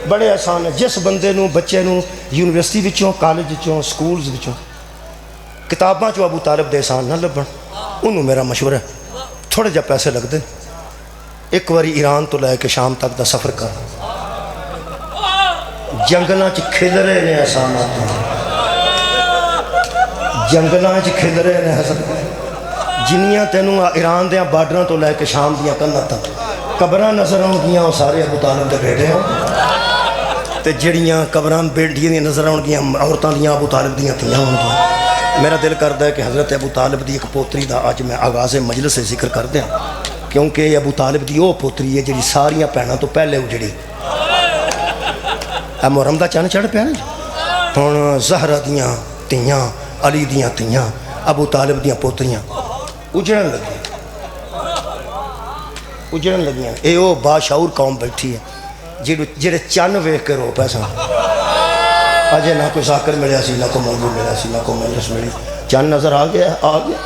بڑے آسان ہے. جس بندے نو بچے نو یونیورسٹی وچوں، کالج وچوں، سکولز وچوں کتاباں چوں ابو طالب دے احسان نہ لبن، انہوں میرا مشورہ ہے تھوڑے جا پیسے لگ دیں، ایک واری ایران تو لے کے شام تک دا سفر کر. جنگلاں چ کھلرے نے احسانات، جنگلاں چ کھلرے نے حضرت جنیاں تینوں ایران دیاں بارڈراں تو لے کے شام دیاں کناں تک قبراں نظر آؤں گیاں وہ سارے ابو طالب دے بیٹے ہوں. تے جڑیاں قبراں بیٹیاں دی نظر آؤں گیاں عورتاں دیاں ابو طالب دیاں تھیاں ہوں گیاں. میرا دل کردا ہے کہ حضرت ابو طالب دی ایک پوتری دا آج میں آغاز مجلس سے ذکر کر دیا، کیونکہ ابو طالب دی وہ پوتری ہے جڑی ساریاں بھیناں تو پہلے اجڑی. اے محرم دا چن چڑھ پیا نا، ہن زہرا دیاں تیاں، علی دیاں تیاں، ابو طالب دیاں پوتریاں اجڑن لگی، اجڑن لگیاں. اے او باشعور قوم بیٹھی ہے جڑے چن ویکھ کے رو پیسہ. اجے نہ کوئی ذاکر ملیا سی، نہ کوئی موضوع ملیا سی، نہ کوئی مجلس ملی. چن نظر آ گیا، آ گیا.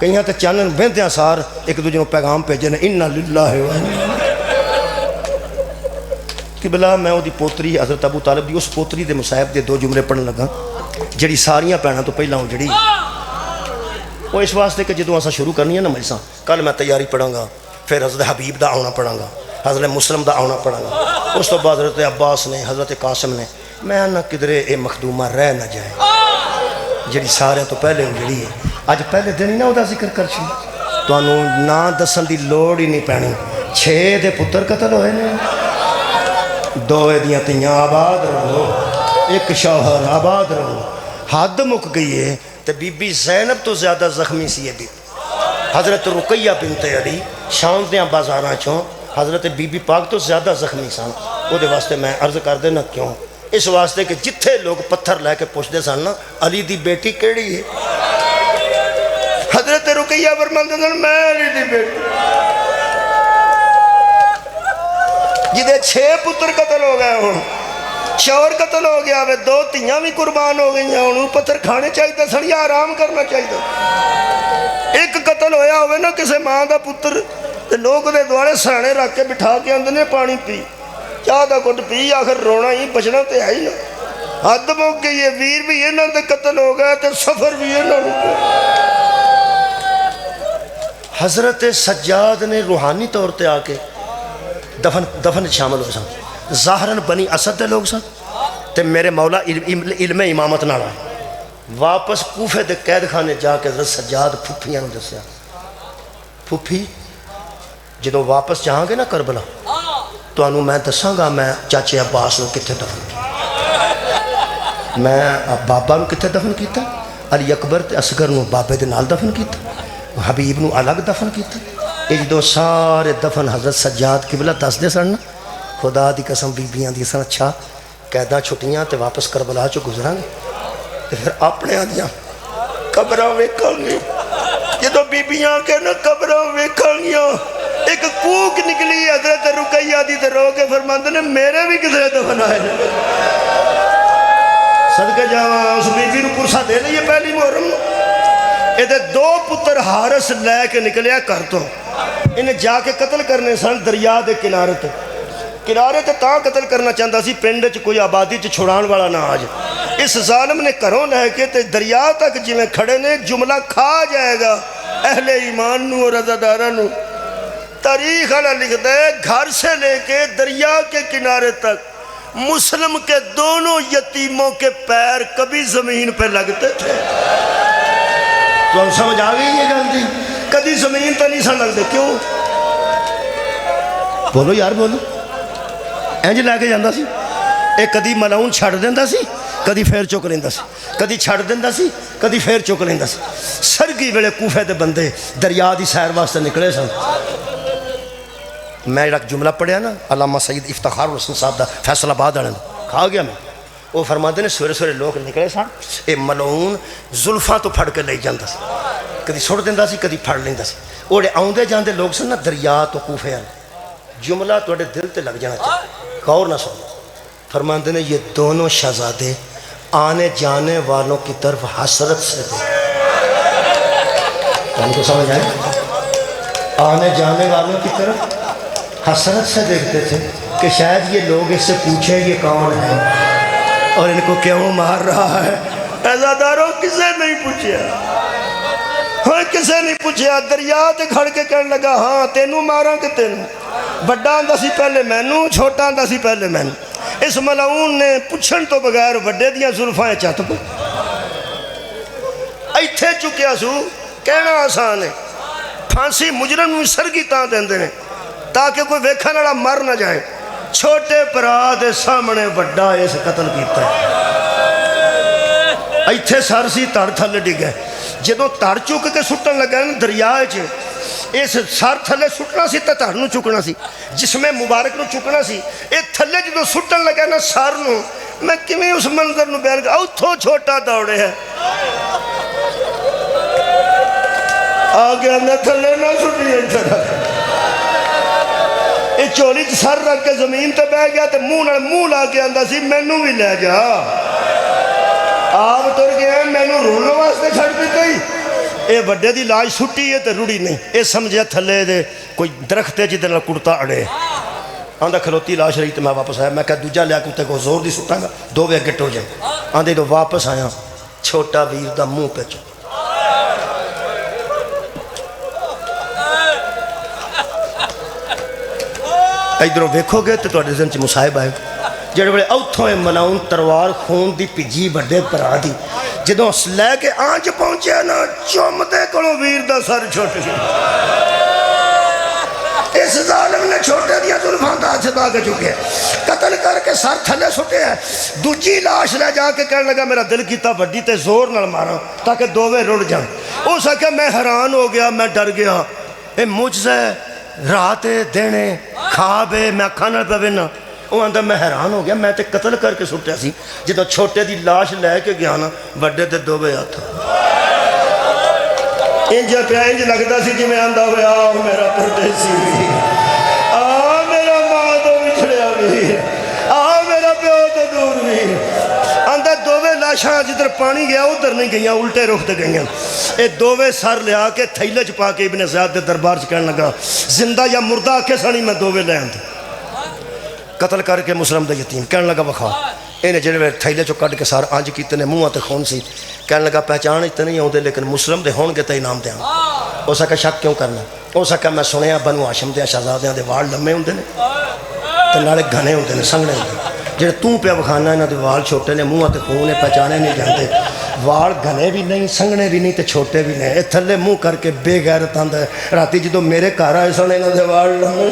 کئیاں تے چن بہندیاں سار ایک دوجے نوں پیغام بھیجے نے انا للہ و کہ بلا میں وہ دی پوتری حضرت ابو طالب دی اس پوتری دے مصائب دے 2 جملے پڑھن لگا جڑی ساریاں بھیناں تو پہلا اجڑی. وہ اس واسطے کہ جدوں اساں شروع کرنی ہے نا مجلساں، کل میں تیاری پڑھاں گا، پھر حضرت حبیب دا آنا پڑھاں گا، حضرت مسلم دا آنا پڑھاں گا، اس تو بعد حضرت عباس نے، حضرت قاسم نے، میں نہ کدرے اے مخدومہ رہ نہ جائے جڑی سارے تو پہلے جڑی ہے اج پہلے دن ہی نہ دا ذکر کر چی تو نہ دسن دی لوڑ ہی نہیں پینی 6 دے پتر قتل ہوئے نے، 2 دیاں تیاں آباد رہو، 1 شوہر آباد رہو، حد مک گئی ہے۔ تو بی بی زینب تو زیادہ زخمی سی ہے بی حضرت رقیہ بنت علی شام دیاں بازاراں چوں حضرت بی بی پاک تو زیادہ زخمی سن۔ وہ دے واسطے میں عرض کر دینا کیوں، اس واسطے کہ جتھے لوگ پتھر لے کے پوچھتے سن نا علی دی بیٹی کیڑی ہے، حضرت رقیہ فرماندے سن میں علی دی بیٹی، جدے 6 پتر قتل ہو گئے ہوں، شوہر قتل ہو گیا، 2 تیاں بھی قربان ہو گئی ہیں، پتھر کھانے چاہیے سن یا آرام کرنا چاہیے۔ 1 قتل ہویا ہوئے نا کسے ماں دا پتر، لوگ دے دوارے سہنے رکھ کے بٹھا کے اندر نے پانی پی، چاہ دا کٹ پی، آخر رونا ہی بچنا تے ہے ہی نا، حد موک گئی ہے، ویر بھی انہوں دے قتل ہو گئے تے سفر بھی انہوں نے۔ حضرت سجاد نے روحانی طور تے آکے دفن شامل ہو سن، ظاہراً بنی اسد دے لوگ سن، تے میرے مولا علم امامت نہ رہا، واپس کوفے دے قید خانے جا کے حضرت سجاد پھپھیاں نے دسیا، پھپھی جدو واپس جہاں گے نا کربلا تو انہوں میں دساں گا میں چاچے عباس نے کتھے دفن کیا، میں بابا نو کتھے دفن کیتا، علی اکبر تے اصغر نو بابے دے نال دفن کیتا، حبیب نو الگ دفن کیتا، یہ جدو سارے دفن حضرت سجاد قبلہ دس دے سن، خدا دی قسم بیبیاں دی سن اچھا قیداں چھٹیاں تے واپس کربلا چو گزراں گے تے پھر اپنے آدیاں قبراں ویکھاں گے، جدو بیبیاں کے نا قبراں ویکھاں گیاں، ایک کوک نکلی حضرت رقیہ دی تے رو کے فرماندے نے میرے بھی کسے دفن آئے نے، صدقے جاواں اس بیوی نو پرسا دے لئیے پہلی محرم، یہ 2 پتر حارس لے کے نکلیا کر تو انہیں جا کے قتل کرنے سن دریا دے کنارے تے تاں قتل کرنا چاہتا سی پنڈ چ کوئی آبادی چ چھڑان والا نہ آج، اس ظالم نے گھروں لے کے تے دریا تک جی میں کھڑے نے جملہ کھا جائے گا اہل ایمان نو اور عزادارہ نو، تاریخ والا لکھ دے گھر سے لے کے دریا کے کنارے تک مسلم کے دونوں یتیموں کے پیر کبھی زمین پہ لگتے تھے، تو ہم سمجھ آ گئی یہ گل جی، کدی زمین تو نہیں سن لگتے، کیوں بولو یار بولو، اینج لے کے جاندہ سی، ایک کدی ملعون چھڑ دیندہ سی، کدی پھر چک لیندہ سی، کدی چھڑ دیندہ سی، کدی پھر چک لیندہ سی، سرگی ویلے کوفے دے بندے دریا دی سیر واسطے نکلے سن۔ میں ایک جملہ پڑھیا نا علامہ سید افتخار حسن صاحب دا فیصل آباد آنے کھا گیا میں، وہ فرماتے نے سویرے سویرے لوگ نکلے سن، اے ملعون زلفاں تو پھڑ کے لے جاندہ سی، کدی سڑ دیندہ سی کدی پھڑ لیندہ سی، اوڑے آؤندے جاندے لوگ سن نا دریا تو کوفے آنے، جملہ توڑے دل تے لگ جانا چاہتے غور نہ سن، فرماتے نے یہ دونوں شہزادے آنے جانے والوں کی طرف حسرت سے دے، ان کو سمجھ آئے، آنے جانے والوں کی طرف حسرت سے دیکھتے تھے کہ شاید یہ لوگ اس سے پوچھیں یہ کون ہے اور ان کو کیوں مار رہا ہے، عزاداروں کسے نہیں پوچھیا، ہاں کسے نہیں پوچھیا، دریا تے کھڑ کے کہنے لگا ہاں تینوں ماراں کہ تینوں، بڑا آندہ سی پہلے مینوں، چھوٹا آندہ سی پہلے مینوں، اس ملعون نے پوچھن تو بغیر وڈے دیاں زلفائیں چاہتا پہ ایتھے چکیا سو کہنا آسان ہے، پھانسی مجرم سرگی تاں دیندے نے تاکہ کوئی ویکھن والا مر نہ جائے، چھوٹے پرا دے سامنے وڈا اس قتل کیتا ہے، ایتھے سر سی تڑ تھلے ڈگے، جدو تڑ چک کے سٹن لگا دریا چ اس سر تھلے سٹنا سی تے تڑ نو چکنا سی، جسم مبارک نو چکنا سی، اے تھلے جدو سٹن لگا نا سر نو، میں کیویں اس منظر نو بیان کر اوتھوں چھوٹا دوڑے ہے آگے نہ تھلے نہ سٹی ادھر، یہ چولی سر رکھ کے زمین تے بہ گیا تے منہ لا کے آندا سی مینوں بھی لے جا، آپ تر گئے مینوں رولنے واسطے چھڑ دیتے ہی، اے بڑے دی لاش سٹی ہے تے رڑی نہیں، اے سمجھے تھلے دے کوئی درخت ہے جدے نال کڑتا اڑے، آندہ کھلوتی لاش رہی تے میں واپس آیا، میں کہا دوجہ لیا کتے کو زور دی سٹاں گا 2 وے گٹ ہو جائیں، آندھے تو واپس آیا چھوٹا ویر دا منہ پہ چو، ادھروں ویکھو گے تو تواڈے ذہن چ مصائب آئے جڑے بڑے اوتھوں مناؤں تلوار خون دی پجی بڑے بھرا دی جدوں لے کے آنچ پہنچے نا چومتے کولوں ویر دا سر چھٹ گیا اس ظالم نے چھوٹے دیا زلفاں دا ہاتھ دا کے چکے قتل کر کے سر تھلے سٹے ہے دوجی لاش لے جا کے کہنے لگا میرا دل کیتا بڑی تے زور نال مارا تاکہ دوویں رڑ جائیں او سکے میں حیران ہو گیا میں ڈر گیا اے مجھے رات دینے خوابے میں اکھاں نال پہ وینا وہ آندہ میں حیران ہو گیا میں تے قتل کر کے سٹیا سی جدوں چھوٹے دی لاش لے کے گیا نا بڑے تے دوویں ہاتھ انج پہ انج لگتا سی جی میں آندہ ہوئے آؤ میرا پردیسی بھی آؤ میرا ماں تو بچھڑیا بھی آؤ میرا پیو تو دور بھی آندہ دوویں لاشاں جدھر پانی گیا ادھر نہیں گئیاں الٹے رخ تے گئیاں اے دوویں سر لیا کے تھیلے چ پا کے ابن زیاد دے دربار سے کہنے لگا زندہ یا مردہ آکے سانی میں دوویں لے آندہ قتل کر کے مسلم دا یتیم کہنے لگا بخوا انہیں جنہیں تھیلے چو کٹ کے سار آنج کیتے نے منہ تے خون سی کہنے لگا پہچان اتنے نہیں ہوندے لیکن مسلم دے ہون کے تے انعام دے ہو سکا شک کیوں کرنا ہو سکا میں سنیا بنو ہاشم دے شہزادیاں دے وال لمے ہوندے نے تے نالے گھنے ہوندے نے سنگنے ہوندے جڑے تو پہ بخانا انہاں دے وال چھوٹے نے منہ تے خون نے پہچانے نہیں جاندے وال گھنے بھی نہیں سنگنے بھی نہیں تے چھوٹے بھی نہیں اے تھلے منہ کر کے بے غیرت آندا ہے راتی جدوں میرے گھر آئے سن انہاں دے وال لمے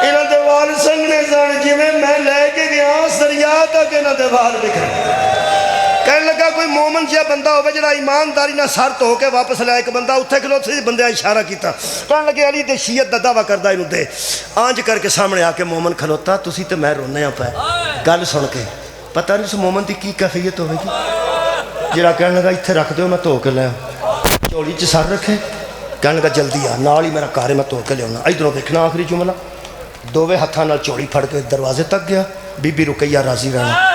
انہاں دے وال سنگنے سن جویں میں لے کے گیا دریا تک انہاں دے وال بکھرے کہنے لگا کوئی مومن جہا بندہ ہوئے جڑا ایمانداری نہ سر تو کے واپس لے ایک بندہ اتھے کھلوتے سے بندے اشارہ کیتا کہنے لگے علی دے شیعت دا دعویٰ کردہ انہوں دے آنج کر کے سامنے آکے مومن کھلوتا تسی تے میں رونے پہ گل سن کے پتہ نہیں اس مومن دی کی کیفیت ہوئے گی جڑا کہنے لگا اتھے رکھ دو میں تو کے لے چوڑی چ سر رکھے کہنے لگا جلدی آ نال ہی میرا کار ہے میں تو کے لے ہونا ادھروں دیکھنا آخری جملہ دوویں ہتھاں نال چوڑی پھڑ کے دروازے تک گیا بی بی رقیہ راضی رہنا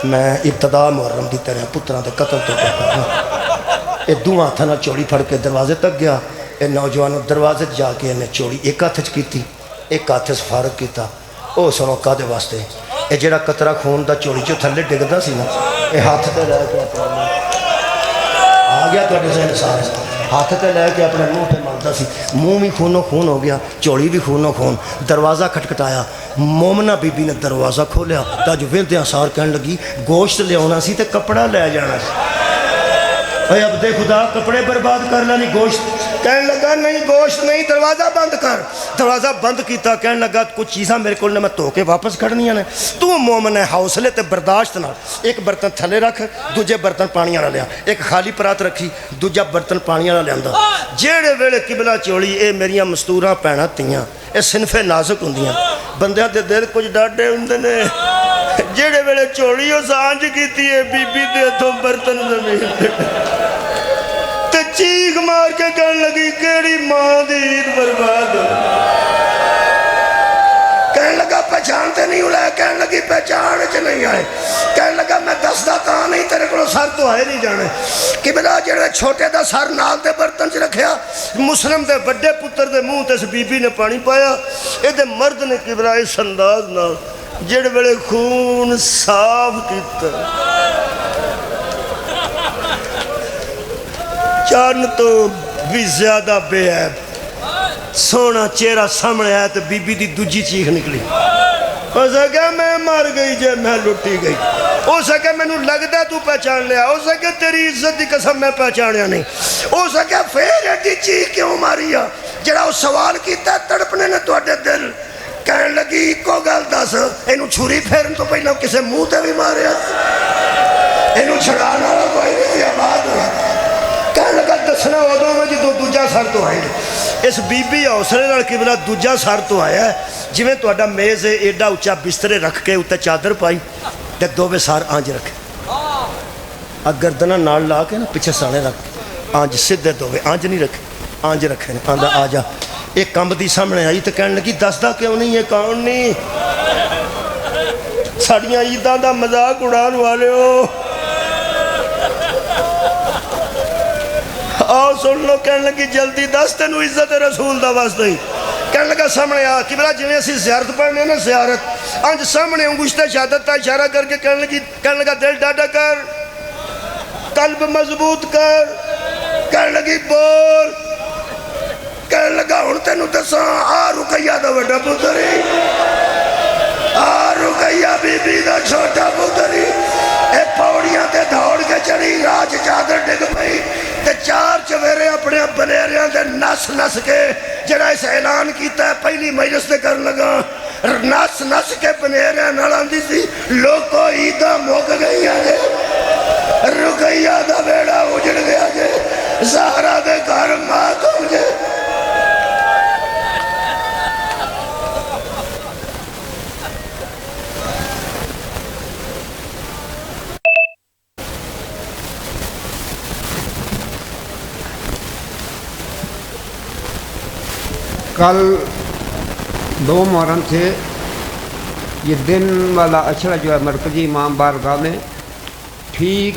میں ابتدا محرم دی طرح پتران دے قتل تو کرنا اے دو ہاتھاں نال چوڑی پھڑ کے دروازے تک گیا اے نوجوانوں دروازے جا کے انہیں چوڑی ایک ہاتھ کیتی ایک ہاتھ فارغ کیتا او سنو کا دے واسطے اے جڑا قطرہ خون دا چوڑی جو تھلے ڈگدا سی نا اے ہاتھ تے لے کے اپنا آ گیا تو ذہن سارے ہاتھ تے لے کے اپنے منہ تے ملتا سی منہ بھی خونوں خون ہو گیا چوڑی بھی خونوں خون دروازہ کھٹکھٹایا مومنہ بی بی نے دروازہ کھولیا تا جو ویندے آثار کہنے لگی گوشت لے ہونا سی تے کپڑا لے جانا سی اے اب دے خدا کپڑے برباد کر لانی گوشت کہنے لگا نہیں گوشت نہیں دروازہ بند کر دروازہ بند کیتا کہنے لگا کچھ چیزاں میرے کو میں تو کے واپس کھڑنیاں نے تو مومن ہے حوصلے تے برداشت نہ ایک برتن تھلے رکھ دوجے برتن پانی والا لیا ایک خالی پرات رکھی دوجا برتن پانی والا لیا جیڑے ویلے قبلہ چوڑی اے میریاں مستوراں پینا تیاں اے صنف نازک ہوندیاں بندیاں دے دل کچھ ڈاڈے ہوندے نے جیڑے ویلے چوڑی ہو سانج کیتی ہے بی بی دے تو برتن زمین تے چیخ مار کے کہنے لگی کیڑی ماں دی عید برباد ہو کہنے لگا پہچانتے نہیں ہو کہنے لگی پہچان چ نہیں آئے کہنے لگا میں دسدا تاں نہیں تیرے کو سر تو آئے نہیں جانے قبلہ جڑے چھوٹے دا سر نال دے برتن چ رکھیا مسلم دے بڑے پتر دے منہ تے اس بی بی نے پانی پایا اے دے مرد نے قبلہ اس انداز نال جڑے بڑے خون صاف کیتا چان تو بھی زیادہ بے عیب سونا چہرہ سامنے آیا تو بی بی دی دوجی چیخ نکلی ہو سکے میں مر گئی جے میں لٹی گئی ہو سکے میں نو لگ دے تو پہچان لیا ہو سکے تیری عزت دی قسم میں پہچانیا نہیں ہو سکے پھر ایڈی چیخ کیوں ماریا جڑا اس سوال کیتا تڑپنے نے تو اڈے دل کہنے لگی کو گل دس اینو چھری پھیرن تو پہلے کسے منہ تے بھی ماریا اینو چھڑانا والا کوئی نہیں آباد ہوا کہنے لگا دسنا ادوں میں جدوں دوجا سر تو آئے اس بی بی حوصلے نال قبلہ دوجا سر تو آیا ہے جویں تہاڈا میز ہے ایڈا اچا بسترے رکھ کے اوتے چادر پائی تے دوویں سر آنج رکھے گردناں نال لا کے نا پیچھے سانے رکھ آنج سدھے دوویں آنج نہیں رکھے آنج رکھے آندا آ جا ایک کمب دی سامنے آئی تو کہنے لگی دسدا کیوں نہیں یہ کون نہیں ساڑیاں عیداں دا مذاق اڑان والے ہو آؤ سن لو کہنے لگی جلدی دس تینو عزت رسول دا واسطہ ہی کہنے لگا سامنے آ قبلہ جویں اسی زیارت پڑھنے نا زیارت انج سامنے انگشت شہادت تا اشارہ کر کے کہنے لگا دل ڈاڈا کر قلب مضبوط کر کہنے لگی بول کہنے لگا ہن تینوں دساں آ رقیہ دا وڈا پتری آ رقیہ بی بی دا چھوٹا پتری اے پوڑیاں تے دوڑ کے چڑھی راج چادر ڈگ پئی تے چار چویرے اپنے بنیریاں تے نس نس کے جڑا اس اعلان کیتا ہے پہلی مجلس تے کر لگا نس نس کے بنیریاں نال آندی سی لوکو عیداں مک گئی آجے رقیہ دا بیڑا اجڑ گیا جے زہرا دے گھر ماتم جے کل 2 محرم سے یہ دن والا اشرا جو ہے مرکزی امام بارگاہ میں ٹھیک